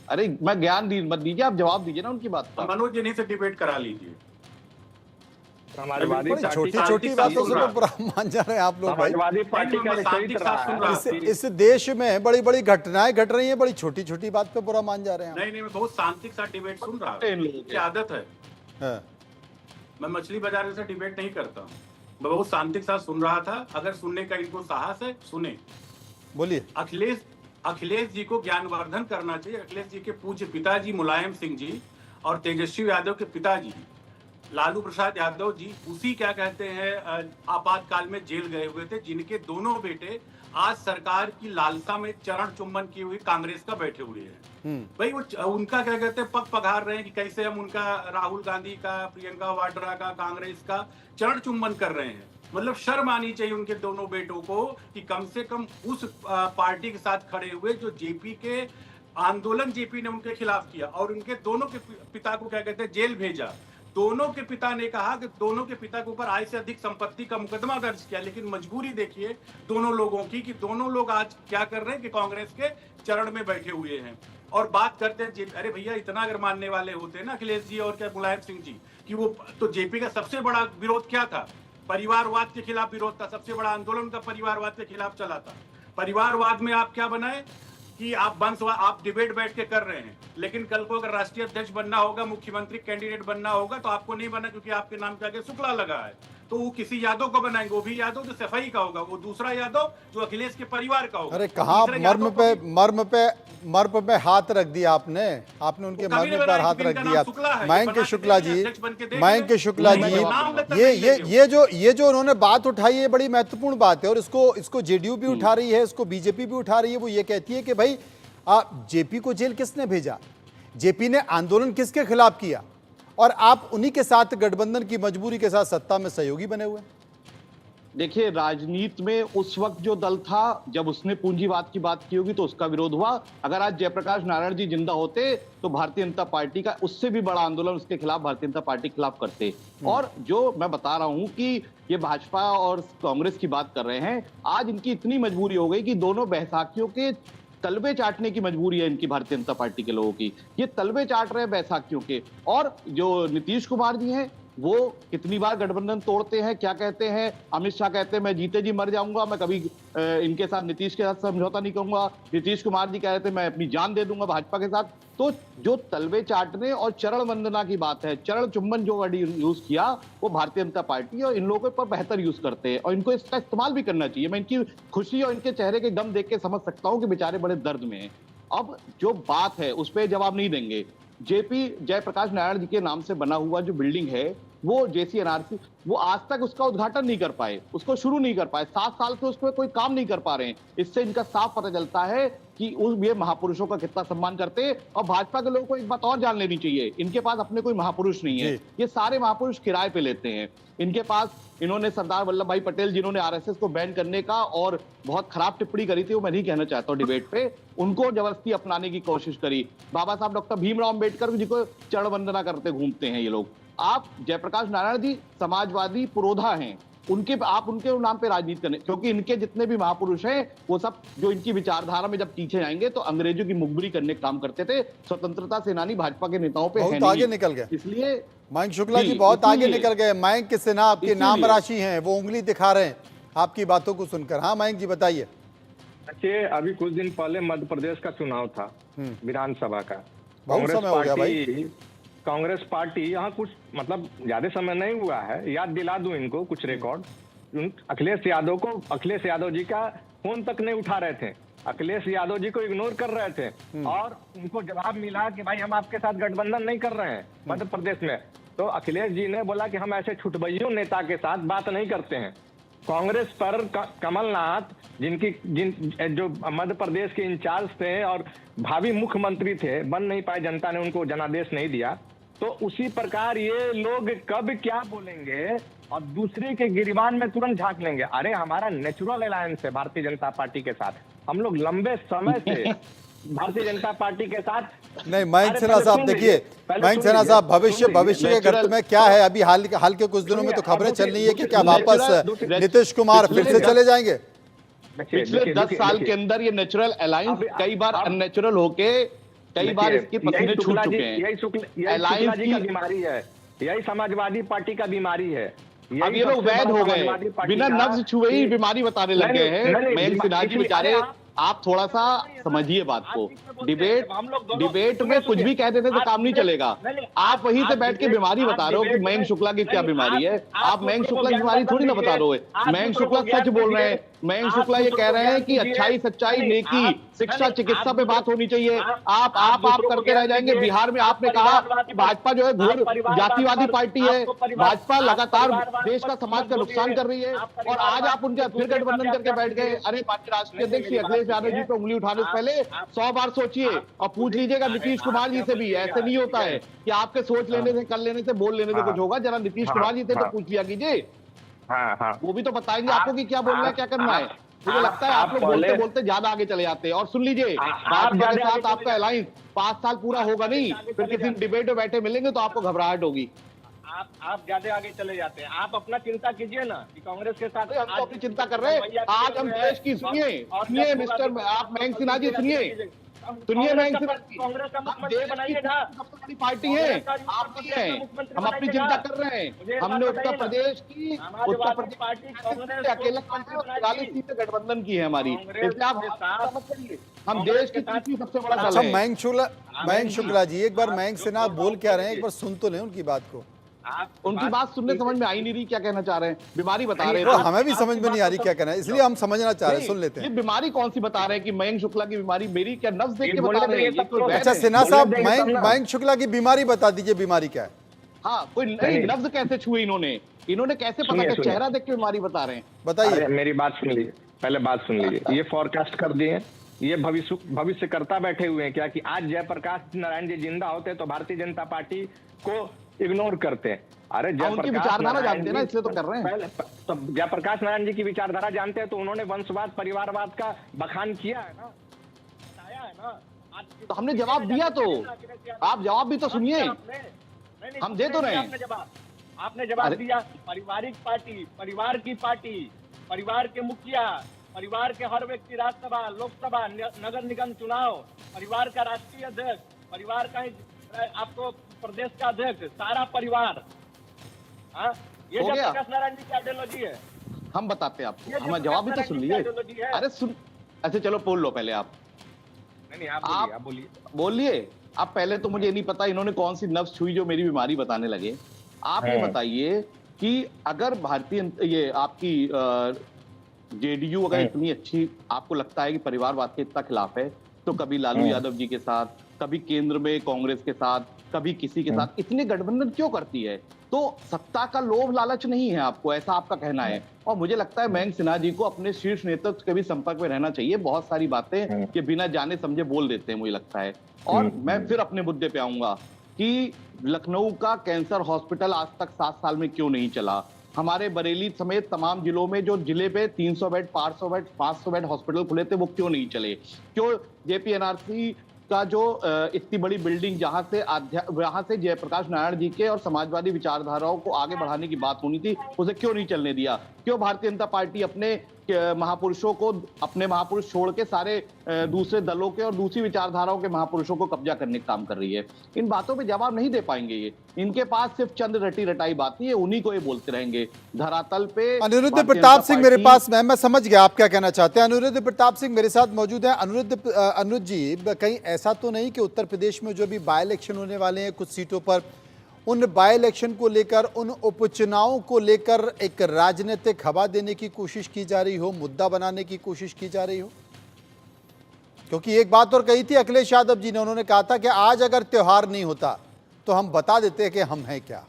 अरे मैं ज्ञान मत दीजिए, आप जवाब दीजिए ना उनकी बात का। मनोज जी, नहीं से डिबेट करा लीजिए। समाजवादी छोटी छोटी बातों से तो बुरा मान जा रहे हैं आप लोग। समाजवादी पार्टी का इस देश में बड़ी बड़ी घटनाएं घट रही हैं, बड़ी छोटी छोटी बात पे बुरा मान जा रहे हैं। नहीं, मैं बहुत शांतिक साथ डिबेट सुन रहा हूँ, आदत है। मैं मछली बाजार से डिबेट नहीं करता हूँ, मैं बहुत शांतिक साथ सुन रहा था। अगर सुनने का इनको साहस है, सुने। बोलिए। अखिलेश जी को ज्ञानवर्धन करना चाहिए। अखिलेश जी के पूज्य पिताजी मुलायम सिंह जी और तेजस्वी यादव के पिताजी लालू प्रसाद यादव जी, उसी क्या कहते हैं आपातकाल में जेल गए हुए थे, जिनके दोनों बेटे आज सरकार की लालसा में चरण चुम्बन की हुई कांग्रेस का बैठे हुए हैं। भाई, वो उनका क्या कहते हैं पग पघार रहे हैं कि कैसे हम उनका, राहुल गांधी का, प्रियंका वाड्रा का, कांग्रेस का चरण चुम्बन कर रहे हैं। मतलब शर्म आनी चाहिए उनके दोनों बेटों को कि कम से कम उस पार्टी के साथ खड़े हुए जो जेपी के आंदोलन जेपी ने उनके खिलाफ किया और उनके दोनों के पिता को क्या कहते हैं जेल भेजा। दोनों के पिता ने कहा कि दोनों के पिता के ऊपर आय से अधिक संपत्ति का मुकदमा दर्ज किया, लेकिन मजबूरी देखिए दोनों लोगों की कि दोनों लोग आज क्या कर रहे हैं कि कांग्रेस के चरण में बैठे हुए हैं और बात करते हैं। अरे भैया, इतना अगर मानने वाले होते हैं ना अखिलेश जी और क्या मुलायम सिंह जी कि वो तो जेपी का सबसे बड़ा विरोध क्या था, परिवारवाद के खिलाफ विरोध था। सबसे बड़ा आंदोलन का परिवारवाद के खिलाफ चला था। परिवारवाद में आप क्या बनाए कि आप डिबेट बैठ के कर रहे हैं, लेकिन कल को अगर राष्ट्रीय अध्यक्ष बनना होगा, मुख्यमंत्री कैंडिडेट बनना होगा, तो आपको नहीं बनना, क्योंकि आपके नाम के आगे शुक्ला लगा है। तो वो किसी यादव को बनाएंगे, वो भी यादव जो सफाई का होगा, वो दूसरा यादव जो अखिलेश के परिवार का होगा। अरे कहाँ मर्म पे हाथ रख दिया आपने उनके मर्म पर हाथ रख दिया। मयंक शुक्ला जी, ये जो उन्होंने बात उठाई है बड़ी महत्वपूर्ण बात है, और इसको जेडीयू भी उठा रही है, इसको बीजेपी भी उठा रही है। वो ये कहती है कि भाई जेपी को जेल किसने भेजा, जेपी ने आंदोलन किसके खिलाफ किया, और आप उन्हीं के साथ गठबंधन की मजबूरी के साथ सत्ता में सहयोगी बने हुए। देखिए, राजनीति में उस वक्त जो दल था, जब उसने पूंजीवाद की बात की होगी तो उसका विरोध हुआ। अगर आज जयप्रकाश नारायण जी जिंदा होते तो भारतीय जनता पार्टी का उससे भी बड़ा आंदोलन उसके खिलाफ भारतीय जनता पार्टी के खिलाफ करते। और जो मैं बता रहा हूं कि ये भाजपा और कांग्रेस की बात कर रहे हैं, आज इनकी इतनी मजबूरी हो गई कि दोनों बैसाखियों के तलबे चाटने की मजबूरी है इनकी, भारतीय जनता पार्टी के लोगों की। ये तलबे चाट रहे हैं बैसाखियों के। और जो नीतीश कुमार जी हैं, वो कितनी बार गठबंधन तोड़ते हैं, क्या कहते हैं, अमित शाह कहते हैं मैं जीते जी मर जाऊंगा, मैं कभी इनके साथ, नीतीश के साथ समझौता नहीं करूंगा। नीतीश कुमार जी कह रहे थे मैं अपनी जान दे दूंगा भाजपा के साथ। तो जो तलबे चाटने और चरण वंदना की बात है, चरण चुम्बन जो वर्ड यूज किया, वो भारतीय जनता पार्टी और इन लोगों पर बेहतर यूज करते हैं, और इनको इसका इस्तेमाल भी करना चाहिए। मैं इनकी खुशी और इनके चेहरे के गम देख के समझ सकता हूं कि बेचारे बड़े दर्द में हैं। अब जो बात है उस पर जवाब नहीं देंगे। जेपी जयप्रकाश नारायण जी के नाम से बना हुआ जो बिल्डिंग है, वो जेसीएनआरसी, वो आज तक उसका उद्घाटन नहीं कर पाए, उसको शुरू नहीं कर पाए। 7 साल से उस पर कोई काम नहीं कर पा रहे हैं। इससे इनका साफ पता चलता है कि ये महापुरुषों का कितना सम्मान करते हैं। और भाजपा के लोगों को एक बात और जान लेनी चाहिए, इनके पास अपने कोई महापुरुष नहीं है। ये सारे महापुरुष किराए पे लेते हैं। इनके पास, इन्होंने सरदार वल्लभ भाई पटेल जिन्होंने आरएसएस को बैन करने का और बहुत खराब टिप्पणी करी थी, वो मैं नहीं कहना चाहता हूँ डिबेट पे, उनको जबरदस्ती अपनाने की कोशिश करी। बाबा साहब डॉक्टर भीमराव अंबेडकर जी को चरण वंदना करते घूमते हैं ये लोग। आप जयप्रकाश नारायण जी समाजवादी पुरोधा हैं, आप उनके नाम पे राजनीति करने, क्योंकि इनके जितने भी महापुरुष हैं वो सब जो इनकी विचारधारा में जब पीछे जाएंगे तो अंग्रेजों की मुखबिरी करने का काम करते थे। स्वतंत्रता सेनानी भाजपा के नेताओं पे बहुत आगे निकल गए, इसलिए मयंक शुक्ला जी बहुत आगे निकल गए। मयंक सिन्हा आपकी नाम राशि हैं, वो उंगली दिखा रहे हैं आपकी बातों को सुनकर। हाँ मयंक जी बताइए। देखिए, अभी कुछ दिन पहले मध्य प्रदेश का चुनाव था, विधानसभा का। बहुत समय हो गया भाई। कांग्रेस पार्टी यहाँ कुछ मतलब ज्यादा समय नहीं हुआ है, याद दिला दूं इनको कुछ रिकॉर्ड। अखिलेश यादव जी का फोन तक नहीं उठा रहे थे, अखिलेश यादव जी को इग्नोर कर रहे थे, और उनको जवाब मिला कि भाई हम आपके साथ गठबंधन नहीं कर रहे हैं मध्य प्रदेश में। तो अखिलेश जी ने बोला कि हम ऐसे छुटबैयों नेता के साथ बात नहीं करते हैं। कांग्रेस पर कमलनाथ जो मध्य प्रदेश के इंचार्ज थे और भावी मुख्यमंत्री थे, बन नहीं पाए, जनता ने उनको जनादेश नहीं दिया। तो उसी प्रकार ये लोग कब क्या बोलेंगे और दूसरे के गिरबान में तुरंत झांक लेंगे। अरे हमारा नेचुरल अलायंस है भारतीय जनता पार्टी के साथ, हम लोग लंबे समय से भारतीय जनता पार्टी के साथ। नहीं मयंक सिन्हा साहब देखिए, मयंक सिन्हा साहब भविष्य के गर्त में क्या है, अभी हाल के कुछ दिनों में तो खबरें चल रही है कि क्या वापस नीतीश कुमार फिर से चले जाएंगे। पिछले 10 साल के अंदर ये नेचुरल अलायंस कई बार अननेचुरल होके कई बार इसके पसीने छूट चुके हैं। यही शुक्ला जी का बीमारी है, यही समाजवादी पार्टी का बीमारी है। अब ये लोग वैध हो गए, बिना नब्ज छुए ही बीमारी बताने लग गए हैं। मयंक सिन्हा जी बेचारे, आप थोड़ा सा समझिए बात को। डिबेट में कुछ भी कह देते तो काम नहीं चलेगा। आप वहीं से बैठ के बीमारी बता रहे हो कि मयंक शुक्ला की क्या बीमारी है। आप मयंक शुक्ला की बीमारी थोड़ी ना बता रहे हो। मयंक शुक्ला सच बोल रहे हैं। मयंक शुक्ला ये कह रहे हैं कि अच्छाई, सच्चाई, नेकी, शिक्षा, चिकित्सा पे बात होनी चाहिए। आप करते रह जाएंगे। बिहार में आपने कहा कि भाजपा जो है घोर जातिवादी पार्टी है, भाजपा लगातार देश का, समाज का नुकसान कर रही है, और आज आप उनके फिर गठबंधन करके बैठ गए। अरे पार्टी राष्ट्रीय अध्यक्ष अखिलेश यादव जी पे उंगली उठाने से पहले 100 बार सोचिए और पूछ लीजिएगा नीतीश कुमार जी से भी। ऐसे नहीं होता है कि आपके सोच लेने से, कर लेने से, बोल लेने से कुछ होगा। जरा नीतीश कुमार जी से तो पूछ लिया कीजिए, वो भी तो बताएंगे आपको कि क्या बोलना है, क्या करना है। मुझे लगता है आप लोग बोलते बोलते ज्यादा आगे चले जाते हैं। और सुन लीजिए, भाजपा के साथ आपका अलायंस 5 साल पूरा होगा नहीं, फिर किसी डिबेट में बैठे मिलेंगे तो आपको घबराहट होगी। आप ज्यादा आगे चले जाते हैं। आप अपना चिंता कीजिए ना कि कांग्रेस के साथ हम तो अपनी चिंता कर रहे हैं। आज हम देश की सुनिए मिस्टर, आप मयंक सिन्हा जी सुनिए, सुनिए मैं कांग्रेस का मुख्यमंत्री बनाइएगा। सबसे बड़ी पार्टी है, आप नहीं है, हम अपनी चिंता कर रहे हैं। हमने उत्तर प्रदेश की पार्टी कांग्रेस अकेला 40 सीटें गठबंधन की है हमारी, इसलिए आप मत करिए। हम देश की तीसरी सबसे बड़ा दल अच्छा है। मयंक शुक्ला जी, एक बार मयंक सिन्हा बोल क्या रहे हैं, एक बार सुन तो लें उनकी बात को। उनकी बात सुनने समझ में आई नहीं रही, क्या कहना चाह रहे हैं, बीमारी बता रहे तो हैं। हमें भी समझ में नहीं आ रही क्या कहना है, इसलिए हम समझना चाह रहे हैं, सुन लेते ये हैं। बीमारी कौन सी बता रहे हैं कि मयंक शुक्ला की बीमारी मेरी क्या नब्ज देख के बता रहे हैं? ये कोई वहम अच्छा है? सिन्हा साहब, मयंक शुक्ला की बीमारी बता दीजिए, बीमारी क्या है? हाँ, कोई नहीं, नब्ज कैसे छुए इन्होंने कैसे पता कि चेहरा देख के बीमारी बता रहे हैं? बताइए। मेरी बात सुन लीजिए, पहले बात सुन लीजिए। ये फोरकास्ट कर दिए, ये भविष्य करता बैठे हुए हैं क्या कि आज जयप्रकाश नारायण जी जिंदा होते तो भारतीय जनता पार्टी को इग्नोर करते हैं। अरे उनकी विचारधारा जानते हैं ना, इसलिए तो कर रहे हैं। तो जयप्रकाश नारायण जी की विचारधारा जानते हैं तो उन्होंने वंशवाद परिवारवाद का बखान किया है ना, बताया है ना। तो हमने जवाब दिया, तो आप जवाब भी तो सुनिए, हम दे तो रहे हैं। आपने जवाब दिया। पारिवारिक पार्टी, परिवार की पार्टी, परिवार के मुखिया, परिवार के हर व्यक्ति राज्यसभा, लोकसभा, नगर निगम चुनाव, परिवार का राष्ट्रीय अध्यक्ष, परिवार का आपको प्रदेश का अध्यक्ष, सारा परिवार। ये जयप्रकाश नारायण जी की आइडियोलॉजी है। हम बताते हैं आपको, हमें जवाब भी तो सुन लीजिए। अरे सुन, अच्छा चलो बोल लो पहले आप। नहीं, आप बोलिए। अब पहले तो मुझे नहीं पता इन्होंने कौन सी नब्ज छुई जो मेरी बीमारी बताने लगे। आप ये बताइए कि अगर भारतीय ये आपकी जेडीयू अगर इतनी अच्छी आपको लगता है कि परिवारवाद के इतना खिलाफ है, तो कभी लालू यादव जी के साथ, कभी केंद्र में कांग्रेस के साथ, कभी किसी के साथ इतने गठबंधन क्यों करती है? तो सत्ता का लोभ लालच नहीं है आपको, ऐसा आपका कहना है। और मुझे लगता है मयंक सिन्हा जी को अपने शीर्ष नेतृत्व के भी संपर्क में रहना चाहिए। बहुत सारी बातें ये बिना जाने समझे बोल देते हैं, मुझे लगता है। और मैं फिर अपने मुद्दे पे आऊंगा कि लखनऊ का कैंसर हॉस्पिटल आज तक 7 साल में क्यों नहीं चला? हमारे बरेली समेत तमाम जिलों में जो जिले पे 300 बेड, 500 बेड हॉस्पिटल खुले थे, वो क्यों नहीं चले? क्यों जेपीएनआरसी का जो इतनी बड़ी बिल्डिंग जहां से जयप्रकाश नारायण जी के और समाजवादी विचारधाराओं को आगे बढ़ाने की बात होनी थी, उसे क्यों नहीं चलने दिया? क्यों भारतीय जनता पार्टी अपने महापुरुषों को, अपने महापुरुष छोड़ के सारे दूसरे दलों के और दूसरी विचारधाराओं के महापुरुषों को कब्जा करने का काम कर रही है? इन बातों पे जवाब नहीं दे पाएंगे ये। इनके पास सिर्फ चंद रटी रटाई बातें है, उन्हीं को ये बोलते रहेंगे। धरातल पे अनिरुद्ध प्रताप सिंह मेरे पास, मैं समझ गया आप क्या कहना चाहते हैं। अनिरुद्ध प्रताप सिंह मेरे साथ मौजूद है। अनुरुद्ध जी, कहीं ऐसा तो नहीं कि उत्तर प्रदेश में जो भी बाय इलेक्शन होने वाले हैं कुछ सीटों पर, उन बाय इलेक्शन को लेकर, उन उपचुनावों को लेकर एक राजनीतिक हवा देने की कोशिश की जा रही हो, मुद्दा बनाने की कोशिश की जा रही हो? क्योंकि एक बात और कही थी अखिलेश यादव जी ने, उन्होंने कहा था कि आज अगर त्योहार नहीं होता तो हम बता देते कि हम हैं क्या।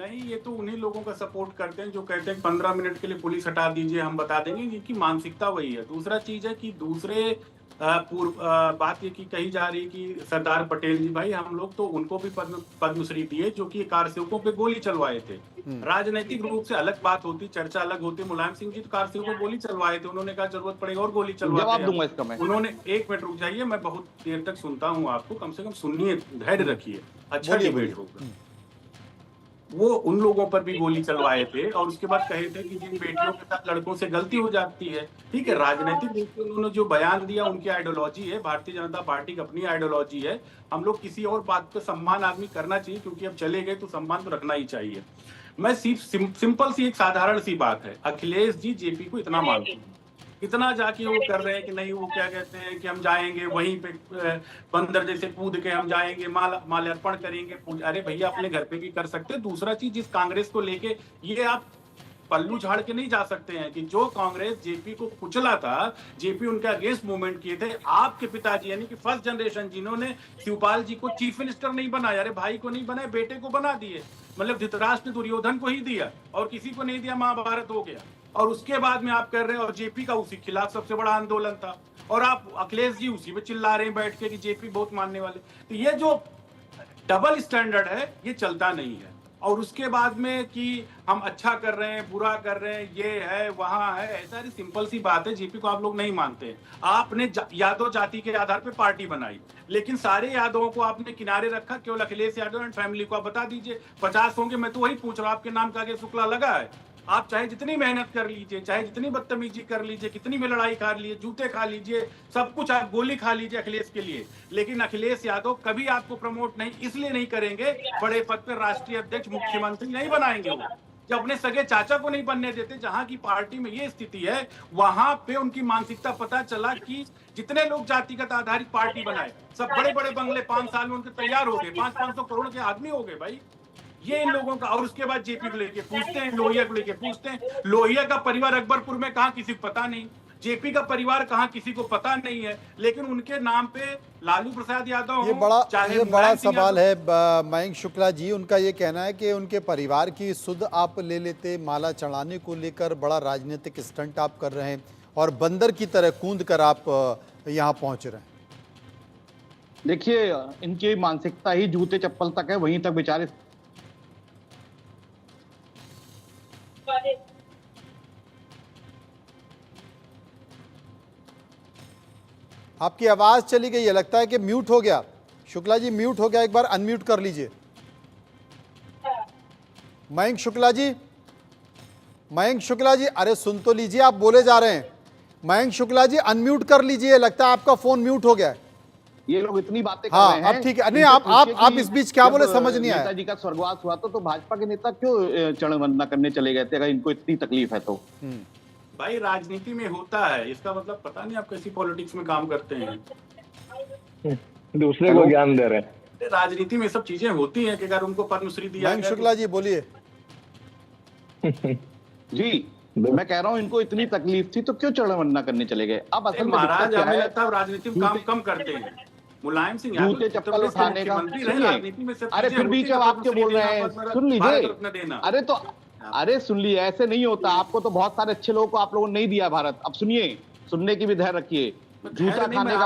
नहीं, ये तो उन्हीं लोगों का सपोर्ट करते हैं जो कहते हैं 15 मिनट के लिए पुलिस हटा दीजिए, हम बता देंगे। इनकी मानसिकता वही है। दूसरा चीज है कि दूसरे बात ये की कही जा रही कि सरदार पटेल जी, भाई हम लोग तो उनको भी पद्मश्री दिए जो कि कारसेवकों पे गोली चलवाए थे। राजनीतिक रूप से अलग बात होती, चर्चा अलग होती। मुलायम सिंह जी तो कारसेवकों को गोली चलवाए थे, उन्होंने कहा जरूरत पड़ेगा और गोली चलवाते हैं। उन्होंने, एक मिनट रुक जाइए, मैं बहुत देर तक सुनता हूँ आपको, कम से कम सुनिए, धैर्य रखिए, अच्छा डिबेट होगा। वो उन लोगों पर भी गोली चलवाए थे और उसके बाद कहे थे कि जिन बेटियों के साथ लड़कों से गलती हो जाती है, ठीक है, राजनीतिक रूप से उन्होंने जो बयान दिया उनकी आइडियोलॉजी है, भारतीय जनता पार्टी की अपनी आइडियोलॉजी है। हम लोग किसी और बात पे सम्मान आदमी करना चाहिए, क्योंकि अब चले गए तो सम्मान तो रखना ही चाहिए। मैं सिंपल सी एक साधारण सी बात है, अखिलेश जी जेपी को इतना मानते हैं, इतना जाके वो कर रहे हैं कि नहीं, वो क्या कहते हैं कि हम जाएंगे वहीं पे बंदर जैसे कूद के हम जाएंगे, माल्यार्पण करेंगे। अरे भैया, अपने घर पे भी कर सकते हैं। दूसरा चीज, जिस कांग्रेस को लेके ये आप पल्लू झाड़ के नहीं जा सकते हैं कि जो कांग्रेस जेपी को कुचला था, जेपी उनके अगेंस्ट मूवमेंट किए थे, आपके पिताजी यानी कि फर्स्ट जनरेशन जिन्होंने शिवपाल जी को चीफ मिनिस्टर नहीं बनाया, अरे भाई को नहीं बनाए, बेटे को बना दिए। मतलब धृतराष्ट्र ने दुर्योधन को ही दिया और किसी को नहीं दिया, महाभारत हो गया। और उसके बाद में आप कर रहे हैं, और जेपी का उसी खिलाफ सबसे बड़ा आंदोलन था, और आप अखिलेश जी उसी में चिल्ला रहे हैं बैठ के कि जेपी बहुत मानने वाले। तो ये जो डबल स्टैंडर्ड है ये चलता नहीं है। और उसके बाद में कि हम अच्छा कर रहे हैं, बुरा कर रहे हैं, ये है वहां है, ऐसा सिंपल सी बात है। जेपी को आप लोग नहीं मानते। आपने यादव जाति के आधार पर पार्टी बनाई, लेकिन सारे यादवों को आपने किनारे रखा, केवल अखिलेश यादव एंड फैमिली को आप बता दीजिए 50 होंगे। मैं तो वही पूछ रहा हूँ, आपके नाम का आगे शुक्ला लगा है? आप चाहे जितनी मेहनत कर लीजिए, चाहे जितनी बदतमीजी कर लीजिए, कितनी भी लड़ाई खा लीजिए, जूते खा लीजिए, सब कुछ आप गोली खा लीजिए अखिलेश के लिए, लेकिन अखिलेश यादव कभी आपको प्रमोट नहीं इसलिए नहीं करेंगे, बड़े पद पर राष्ट्रीय अध्यक्ष मुख्यमंत्री नहीं बनाएंगे वो, जब अपने सगे चाचा को नहीं बनने देते। जहां की पार्टी में ये स्थिति है, वहां पे उनकी मानसिकता पता चला कि जितने लोग जातिगत आधारित पार्टी बनाए, सब बड़े बड़े बंगले 5 साल में उनके तैयार हो गए, 500-500 करोड़ के आदमी हो गए भाई, ये इन लोगों का। और उसके बाद जेपी को लेके पूछते हैं, लोहिया को लेके पूछते हैं, लोहिया का परिवार अकबरपुर में कहां किसी को पता नहीं, जेपी का परिवार कहां किसी को पता नहीं है, लेकिन उनके नाम पे लालू प्रसाद यादव ये बड़ा सवाल है मयंक शुक्ला जी। उनका ये कहना है कि उनके परिवार की सुध आप ले लेते, माला चढ़ाने को लेकर बड़ा राजनीतिक स्टंट आप कर रहे हैं और बंदर की तरह कूद कर आप यहाँ पहुंच रहे हैं। देखिए, इनकी मानसिकता ही जूते चप्पल तक है, वहीं तक बेचारे। आपकी आवाज चली गई है, लगता है कि म्यूट हो गया। शुक्ला जी म्यूट हो गया, एक बार अनम्यूट कर लीजिए। मयंक शुक्ला जी, मयंक शुक्ला जी, अरे सुन तो लीजिए, आप बोले जा रहे हैं। मयंक शुक्ला जी अनम्यूट कर लीजिए, लगता है आपका फोन म्यूट हो गया है। ये लोग इतनी बातें कर हाँ, रहे हैं। अब ठीक है। नहीं, आप इस बीच क्या बोले समझ नहीं आया। नेताजी का स्वर्गवास हुआ तो भाजपा के नेता क्यों चरण वंदना करने चले गए थे, अगर इनको इतनी तकलीफ है तो? भाई राजनीति में होता है, इसका मतलब पता नहीं आप कैसी पॉलिटिक्स में काम करते हैं, दूसरे को ज्ञान दे रहे हैं। राजनीति में सब चीजें होती हैं कि अगर उनको पद्मश्री दिया मयंक शुक्ला जी बोलिए। जी, मैं कह रहा हूँ इनको इतनी तकलीफ थी तो क्यों चरण वंदना करने चले गए? अब असल में महाराज हमें लगता है राजनीति में काम कम करते हैं। मुलायम सिंह जूते चप्पल उठाने का, अरे फिर भी जब आप क्यों बोल रहे हैं, सुन लीजिए। अरे सुन लीजिए, ऐसे नहीं होता। आपको तो बहुत सारे अच्छे लोगों को आप लोगों ने नहीं दिया भारत। अब सुनिए, सुनने की भी धैर्य रखिए। जूता खाने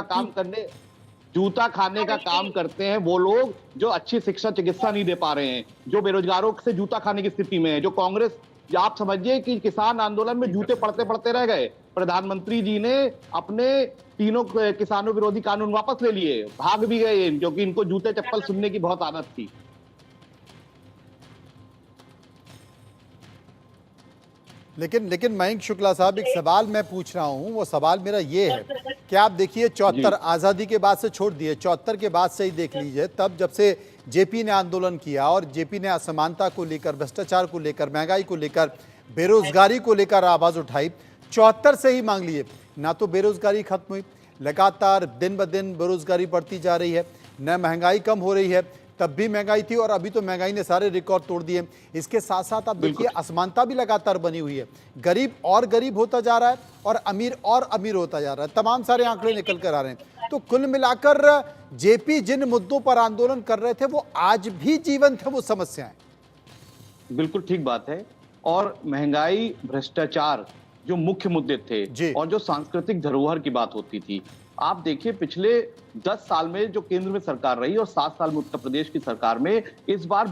का काम करते हैं वो लोग जो अच्छी शिक्षा चिकित्सा नहीं दे पा रहे हैं, जो बेरोजगारों से जूता खाने की स्थिति में है, जो कांग्रेस, आप समझिए कि किसान आंदोलन में जूते पड़ते पड़ते रह गए। प्रधानमंत्री जी ने अपने तीनों किसानों विरोधी कानून वापस ले लिए, भाग भी गए, क्योंकि इनको जूते चप्पल सुनने की बहुत आदत थी। लेकिन मयंक शुक्ला साहब, एक सवाल मैं पूछ रहा हूं, वो सवाल मेरा ये है कि आप देखिए 74 आज़ादी के बाद से छोड़ दिए, 74 के बाद से ही देख लीजिए, तब जब से जेपी ने आंदोलन किया और जेपी ने असमानता को लेकर, भ्रष्टाचार को लेकर, महंगाई को लेकर, बेरोजगारी को लेकर आवाज़ उठाई, 74 से ही मांग लिए, ना तो बेरोजगारी खत्म हुई, लगातार दिन ब दिन बेरोजगारी बढ़ती जा रही है, न महंगाई कम हो रही है, तब भी महंगाई थी और अभी तो महंगाई ने सारे रिकॉर्ड तोड़ दिए। इसके साथ साथ आप देखिए असमानता भी लगातार बनी हुई है, गरीब और गरीब होता जा रहा है और अमीर होता जा रहा है, तमाम सारे आंकड़े निकल कर आ रहे हैं। तो कुल मिलाकर जेपी जिन मुद्दों पर आंदोलन कर रहे थे वो आज भी जीवंत है, वो समस्याएं। बिल्कुल ठीक बात है। और महंगाई, भ्रष्टाचार जो मुख्य मुद्दे थे, और जो सांस्कृतिक धरोहर की बात होती थी, आप देखिए पिछले 10 साल में जो केंद्र में सरकार रही और 7 साल में उत्तर प्रदेश की सरकार में, इस बार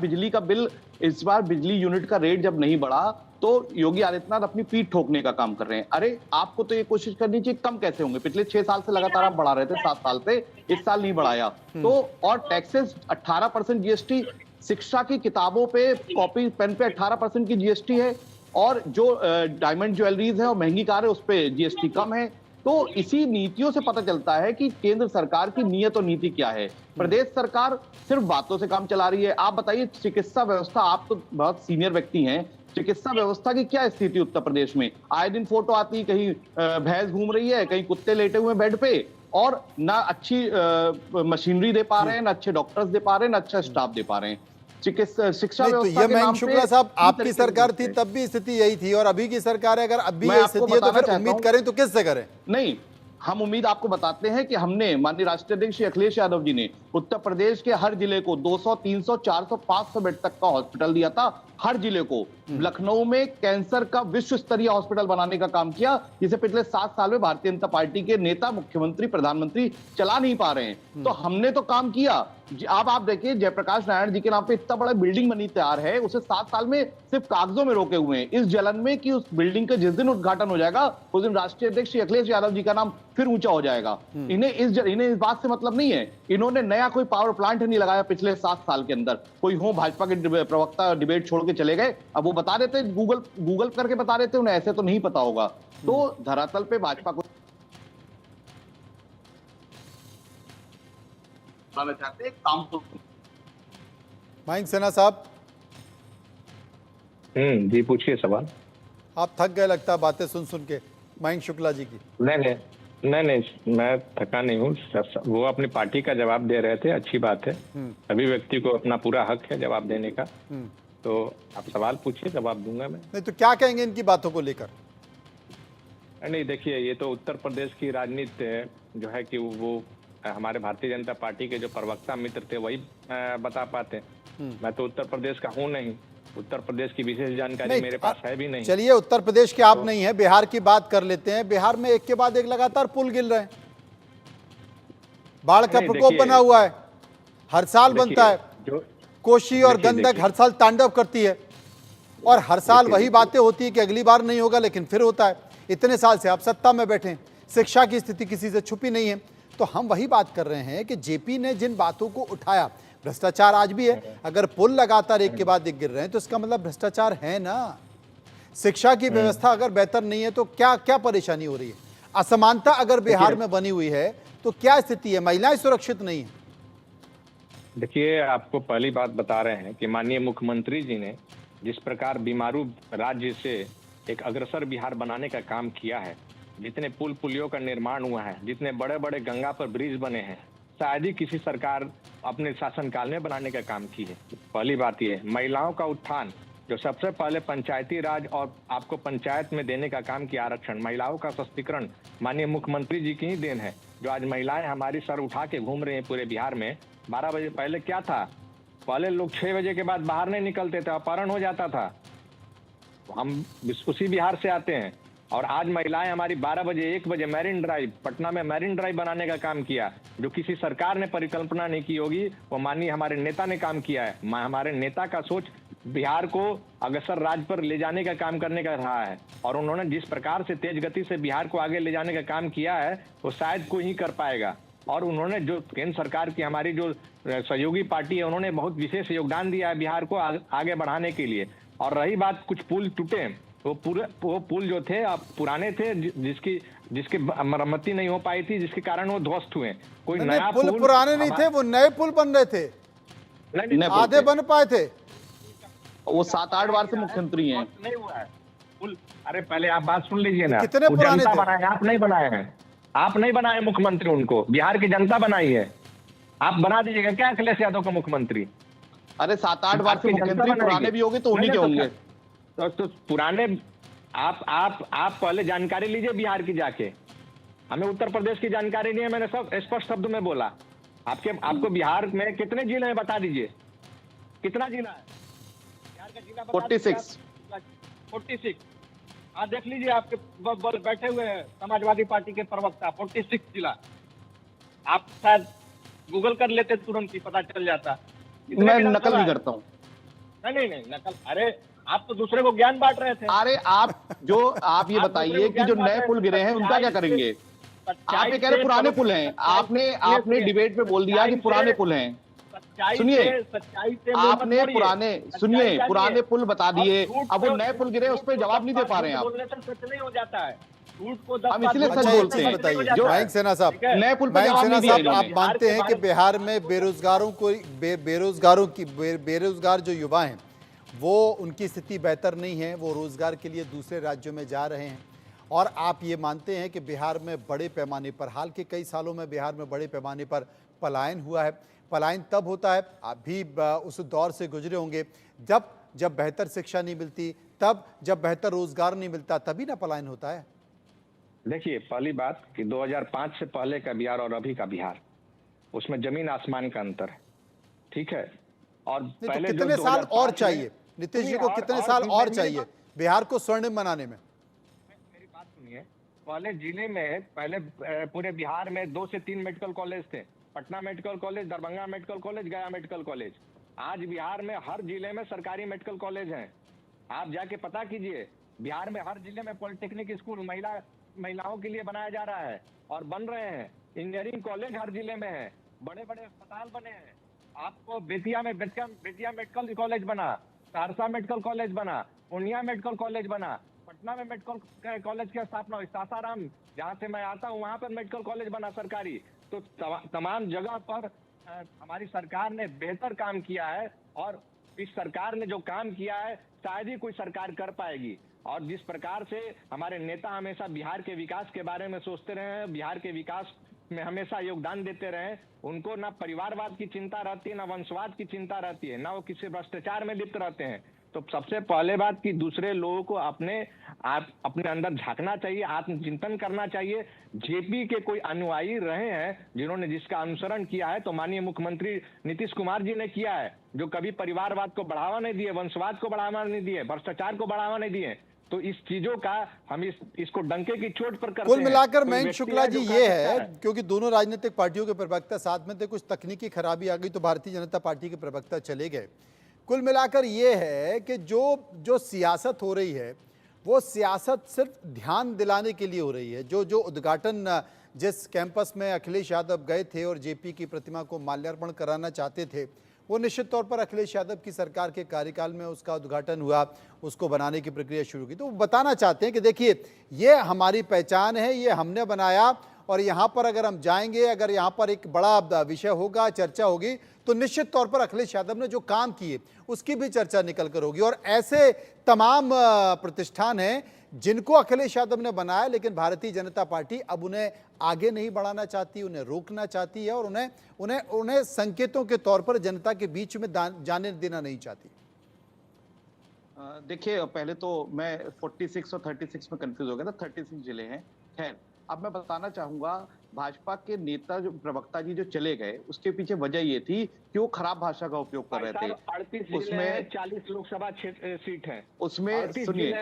बिजली यूनिट का रेट जब नहीं बढ़ा तो योगी आदित्यनाथ अपनी पीठ ठोकने का काम कर रहे हैं। अरे आपको तो ये कोशिश करनी चाहिए, कम कैसे होंगे? पिछले 6 साल से लगातार आप बढ़ा रहे थे, 7 साल से, इस साल नहीं बढ़ाया तो। और टैक्सेस 18% जीएसटी, शिक्षा की किताबों पे, कॉपी पेन पे 18% की जीएसटी है, और जो डायमंड ज्वेलरीज है और महंगी कार है उस पर जीएसटी कम है। तो इसी नीतियों से पता चलता है कि केंद्र सरकार की नीयत और नीति क्या है। प्रदेश सरकार सिर्फ बातों से काम चला रही है। आप बताइए चिकित्सा व्यवस्था, आप तो बहुत सीनियर व्यक्ति हैं, चिकित्सा व्यवस्था की क्या स्थिति उत्तर प्रदेश में? आए दिन फोटो आती, कहीं भैंस घूम रही है, कहीं कुत्ते लेटे हुए बेड पे, और ना अच्छी मशीनरी दे पा रहे हैं, ना अच्छे डॉक्टर्स दे पा रहे हैं, ना अच्छा स्टाफ दे पा रहे हैं। चिकित्सा शिक्षा व्यवस्था के नाम पे शुक्ला साहब, आपकी सरकार थी तब भी स्थिति यही थी और अभी की सरकार है, अगर अभी ये स्थिति है तो फिर उम्मीद करें तो किससे करें? नहीं, हम उम्मीद आपको बताते हैं कि हमने, माननीय राष्ट्रीय अध्यक्ष श्री अखिलेश यादव जी ने उत्तर प्रदेश के हर जिले को 200, 300, 400, 500 बेड तक का हॉस्पिटल दिया था। हर जिले को लखनऊ में कैंसर का विश्व स्तरीय हॉस्पिटल बनाने का काम किया, जिसे पिछले 7 साल में भारतीय जनता पार्टी के नेता, मुख्यमंत्री, प्रधानमंत्री चला नहीं पा रहे हैं। तो हमने तो काम किया। अब आप देखिए, जयप्रकाश नारायण जी के नाम पे इतना बड़ा बिल्डिंग बनी तैयार है, उसे 7 साल में सिर्फ कागजों में रोके हुए हैं, इस जलन में कि उस बिल्डिंग का जिस दिन उद्घाटन हो जाएगा उस दिन राष्ट्रीय अध्यक्ष श्री अखिलेश यादव जी का नाम फिर ऊंचा हो जाएगा। इन्हें इस बात से मतलब नहीं है इन्होंने नया कोई पावर प्लांट नहीं लगाया पिछले 7 साल के अंदर। कोई हो भाजपा के प्रवक्ता डिबेट छोड़ के चले गए, अब वो बता देते, गूगल करके बता देते, उन्हें ऐसे तो नहीं पता होगा। तो धरातल पे भाजपा को चाहते हैं काम तो। मयंक सिन्हा साहब, जी पूछिए सवाल। आप थक गए लगता है बातें सुन सुन के मयंक शुक्ला जी की। नहीं, मैं थका नहीं हूँ। वो अपनी पार्टी का जवाब दे रहे थे, अच्छी बात है। सभी व्यक्ति को अपना पूरा हक है जवाब देने का। तो आप सवाल पूछिए, जवाब दूंगा मैं। नहीं तो क्या कहेंगे इनकी बातों को लेकर? नहीं, देखिए, ये तो उत्तर प्रदेश की राजनीति जो है कि वो हमारे भारतीय जनता पार्टी के जो प्रवक्ता मित्र थे वही बता पाते। मैं तो उत्तर प्रदेश का हूँ नहीं, उत्तर प्रदेश की विशेष जानकारी मेरे पास है भी नहीं। चलिए, उत्तर प्रदेश के आप नहीं है, बिहार की बात कर लेते हैं। बिहार में एक के बाद एक लगातार पुल गिर रहे हैं, बाढ़ का प्रकोप बना हुआ है, हर साल बनता है। कोसी और गंडक हर साल तांडव करती है और हर साल वही बातें होती है कि अगली बार नहीं होगा, लेकिन फिर होता है। इतने साल से आप सत्ता में बैठे हैं, शिक्षा की स्थिति किसी से छुपी नहीं है। तो हम वही बात कर रहे हैं कि जेपी ने जिन बातों को उठाया, भ्रष्टाचार आज भी है। अगर पुल लगातार एक के बाद एक गिर रहे हैं तो इसका मतलब भ्रष्टाचार है ना। शिक्षा की व्यवस्था अगर बेहतर नहीं है तो क्या क्या परेशानी हो रही है? असमानता अगर बिहार में बनी हुई है तो क्या स्थिति है? महिलाएं सुरक्षित नहीं है। देखिए, आपको पहली बात बता रहे हैं कि माननीय मुख्यमंत्री जी ने जिस प्रकार बीमारू राज्य से एक अग्रसर बिहार बनाने का काम किया है, जितने पुल पुलियों का निर्माण हुआ है, जितने बड़े बड़े गंगा पर ब्रिज बने हैं, शायद ही किसी सरकार अपने शासनकाल में बनाने का काम की है। पहली बात यह है। महिलाओं का उत्थान, जो सबसे पहले पंचायती राज और आपको पंचायत में देने का काम किया, आरक्षण, महिलाओं का सशक्तिकरण माननीय मुख्यमंत्री जी की ही देन है। जो आज महिलाएं हमारी सर उठा के घूम रही हैं पूरे बिहार में। 12 बजे पहले क्या था? पहले लोग 6 बजे के बाद बाहर नहीं निकलते थे, अपहरण हो जाता था। हम उसी बिहार से आते हैं और आज महिलाएं हमारी 12 बजे 1 बजे मैरिन ड्राइव, पटना में मैरिन ड्राइव बनाने का काम किया, जो किसी सरकार ने परिकल्पना नहीं की होगी, वो माननीय हमारे नेता ने काम किया है। हमारे नेता का सोच बिहार को अग्रसर राज्य पर ले जाने का काम करने का रहा है और उन्होंने जिस प्रकार से तेज गति से बिहार को आगे ले जाने का काम किया है वो शायद कोई ही कर पाएगा। और उन्होंने जो केंद्र सरकार की हमारी जो सहयोगी पार्टी है, उन्होंने बहुत विशेष योगदान दिया है बिहार को आगे बढ़ाने के लिए। और रही बात कुछ पुल टूटे, वो पुल जो थे पुराने थे, जिसकी मरम्मती नहीं हो पाई थी, जिसके कारण वो ध्वस्त हुए। कोई नया पुल पुराने नहीं थे, वो नए पुल बन रहे थे, आधे बन पाए थे। वो 7-8 बार से मुख्यमंत्री हैं। नहीं हुआ है पुल। अरे पहले आप बात सुन लीजिए ना। कितने पुराने थे? बनाए, आप नहीं बनाए हैं, आप नहीं बनाए मुख्यमंत्री, उनको बिहार की जनता बनाई है। आप बना दीजिएगा क्या अखिलेश यादव को मुख्यमंत्री? अरे 7-8 बार से मुख्यमंत्री पुराने भी होंगे तो उन्हीं के होंगे। तो पुराने आप पहले जानकारी लीजिए बिहार की जाके। हमें उत्तर प्रदेश की जानकारी नहीं है, मैंने सब स्पष्ट शब्द में बोला। आपको बिहार में कितने जिले हैं बता दीजिए, कितना जिला है बिहार का? जिला 46। हाँ देख लीजिए, आपके बैठे हुए हैं समाजवादी पार्टी के प्रवक्ता। 46 जिला। आप शायद गूगल कर लेते, तुरंत ही पता चल जाता। मैं नकल नहीं करता हूँ। नहीं नकल। अरे आप तो दूसरे को ज्ञान बांट रहे थे। अरे आप ये बताइए कि जो नए पुल गिरे हैं उनका क्या करेंगे? आप ये कह रहे पुराने पुल हैं, आपने डिबेट में बोल दिया कि पुराने पुल हैं। सुनिए, आपने पुराने पुल बता दिए, अब वो नए पुल गिरे उस पर जवाब नहीं दे पा रहे हैं आप। सच नहीं हो जाता है, हम इसलिए सच बोलते हैं। बताइए मयंक सिन्हा साहब, नए पुल पर जवाब नहीं दिया। आप मानते हैं कि बिहार में बेरोजगार जो युवा हैं वो उनकी स्थिति बेहतर नहीं है, वो रोजगार के लिए दूसरे राज्यों में जा रहे हैं, और आप ये मानते हैं कि बिहार में बड़े पैमाने पर, हाल के कई सालों में बिहार में बड़े पैमाने पर पलायन हुआ है। पलायन तब होता है, आप भी उस दौर से गुजरे होंगे, जब बेहतर शिक्षा नहीं मिलती, तब जब बेहतर रोजगार नहीं मिलता, तभी ना पलायन होता है। देखिए, पहली बात कि 2005 से पहले का बिहार और अभी का बिहार, उसमें जमीन आसमान का अंतर है, ठीक है। और पहले कितने साल और चाहिए नीतीश जी को, कितने साल और चाहिए बिहार को स्वर्णिम बनाने में? मेरी बात सुनिए। पहले जिले में, पहले पूरे बिहार में 2 से 3 मेडिकल कॉलेज थे। Patna medical college, Darbhanga medical college, गया मेडिकल कॉलेज। आज बिहार में हर जिले में सरकारी मेडिकल कॉलेज हैं। आप जाके पता कीजिए, बिहार में हर जिले में पॉलिटेक्निक स्कूल महिलाओं के लिए बनाया जा रहा है और बन रहे हैं। इंजीनियरिंग कॉलेज हर जिले में है। बड़े बड़े अस्पताल बने हैं। आपको बेतिया में बेतिया मेडिकल कॉलेज बना, सहरसा मेडिकल कॉलेज बना, पूर्णिया मेडिकल कॉलेज बना, पटना में मेडिकल कॉलेज की स्थापना हुई, सासाराम जहाँ से मैं आता हूँ वहाँ पर मेडिकल कॉलेज बना सरकारी। तो तमाम जगह पर हमारी सरकार ने बेहतर काम किया है, और इस सरकार ने जो काम किया है शायद ही कोई सरकार कर पाएगी। और जिस प्रकार से हमारे नेता हमेशा बिहार के विकास के बारे में सोचते रहे हैं, बिहार के विकास में हमेशा योगदान देते रहे, उनको ना परिवारवाद की चिंता रहती है, ना वंशवाद की चिंता रहती है, ना वो किसी भ्रष्टाचार में लिप्त रहते हैं। तो सबसे पहले बात कि दूसरे लोगों को अपने अंदर झांकना चाहिए, आत्मचिंतन करना चाहिए। जेपी के कोई अनुयायी रहे हैं जिन्होंने जिसका अनुसरण किया है तो माननीय मुख्यमंत्री नीतीश कुमार जी ने किया है, जो कभी परिवारवाद को बढ़ावा नहीं दिए, वंशवाद को बढ़ावा नहीं दिए, भ्रष्टाचार को बढ़ावा नहीं दिए। तो इस चीजों का हम इसको डंके की चोट पर करते हैं। कुल मिलाकर कोई मयंक व्यक्ति शुक्ला जो जी कर ये सकता है, क्योंकि दोनों राजनीतिक पार्टियों के प्रवक्ता साथ में थे, कुछ तकनीकी खराबी आ गई तो भारतीय जनता पार्टी के प्रवक्ता चले गए। कुल मिलाकर ये है कि जो सियासत हो रही है वो सियासत सिर्फ ध्यान दिलाने के लिए हो रही है। जो उद्घाटन जिस कैंपस में अखिलेश यादव गए थे और जेपी की प्रतिमा को माल्यार्पण कराना चाहते थे, वो निश्चित तौर पर अखिलेश यादव की सरकार के कार्यकाल में उसका उद्घाटन हुआ, उसको बनाने की प्रक्रिया शुरू की। तो वो बताना चाहते हैं कि देखिए ये हमारी पहचान है, ये हमने बनाया, और यहाँ पर अगर हम जाएंगे, अगर यहाँ पर एक बड़ा विषय होगा, चर्चा होगी, तो निश्चित तौर पर अखिलेश यादव ने जो काम किए उसकी भी चर्चा निकल कर होगी। और ऐसे तमाम प्रतिष्ठान हैं जिनको अखिलेश यादव ने बनाया, लेकिन भारतीय जनता पार्टी अब उन्हें आगे नहीं बढ़ाना चाहती, उन्हें रोकना चाहती है, और उन्हें संकेतों के तौर पर जनता के बीच में जाने देना नहीं चाहती। देखिए, पहले तो मैं 46 और 36 में कंफ्यूज हो गया था, 36 जिले हैं। खैर, अब मैं बताना चाहूंगा, भाजपा के नेता जो प्रवक्ता जी जो चले गए, उसके पीछे वजह ये थी कि वो खराब भाषा का उपयोग कर रहे थे। 38 उसमें 40 लोकसभा सीट है, उसमें सुनिए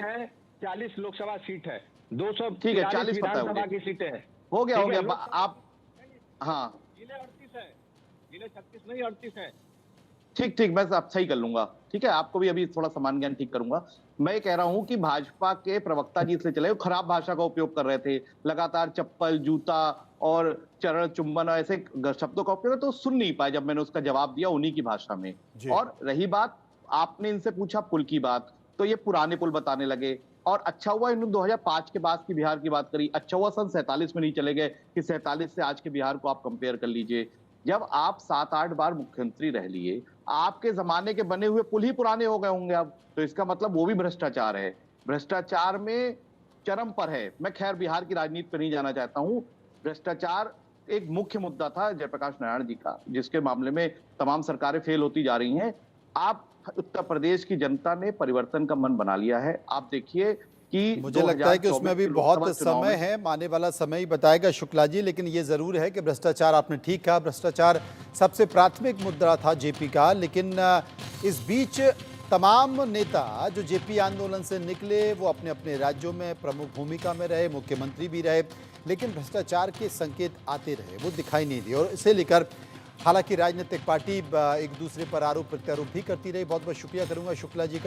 40 लोकसभा सीट है, 200 ठीक है, 40 विधानसभा की सीटें हैं। हो गया आप, हाँ जिले 38 है, जिले 36 नहीं 38 है। ठीक, मैं आप सही कर लूंगा। ठीक है, आपको भी अभी थोड़ा समान ज्ञान ठीक करूंगा। मैं कह रहा हूं कि भाजपा के प्रवक्ता जी इसलिए चले, वो खराब भाषा का उपयोग कर रहे थे, लगातार चप्पल, जूता और चरण चुंबन और ऐसे शब्दों का उपयोग, तो सुन नहीं पाए जब मैंने उसका जवाब दिया उन्हीं की भाषा में। और रही बात, आपने इनसे पूछा पुल की बात, तो ये पुराने पुल बताने लगे। और अच्छा हुआ इन्होंने 2005 के बाद की बिहार की बात करी, अच्छा हुआ सन 47 में नहीं चले गए कि 47 से आज के बिहार को आप कंपेयर कर लीजिए। जब आप 7-8 बार मुख्यमंत्री रह लिए, आपके जमाने के बने हुए पुल ही पुराने हो गए होंगे अब, तो इसका मतलब वो भी भ्रष्टाचार है, भ्रष्टाचार में चरम पर है। मैं खैर बिहार की राजनीति पर नहीं जाना चाहता हूं। भ्रष्टाचार एक मुख्य मुद्दा था जयप्रकाश नारायण जी का, जिसके मामले में तमाम सरकारें फेल होती जा रही हैं। आप उत्तर प्रदेश की जनता ने परिवर्तन का मन बना लिया है। आप देखिए कि मुझे लगता है कि उसमें अभी बहुत समय है, आने वाला समय ही बताएगा शुक्ला जी, लेकिन ये जरूर है कि भ्रष्टाचार, आपने ठीक कहा, भ्रष्टाचार सबसे प्राथमिक मुद्दा था जेपी का। लेकिन इस बीच तमाम नेता जो जेपी आंदोलन से निकले वो अपने अपने राज्यों में प्रमुख भूमिका में रहे, मुख्यमंत्री भी रहे, लेकिन भ्रष्टाचार के संकेत आते रहे, वो दिखाई नहीं दिए। और इसे लेकर हालांकि राजनीतिक पार्टी एक दूसरे पर आरोप प्रत्यारोप भी करती रही। बहुत बहुत शुक्रिया करूंगा शुक्ला जी का।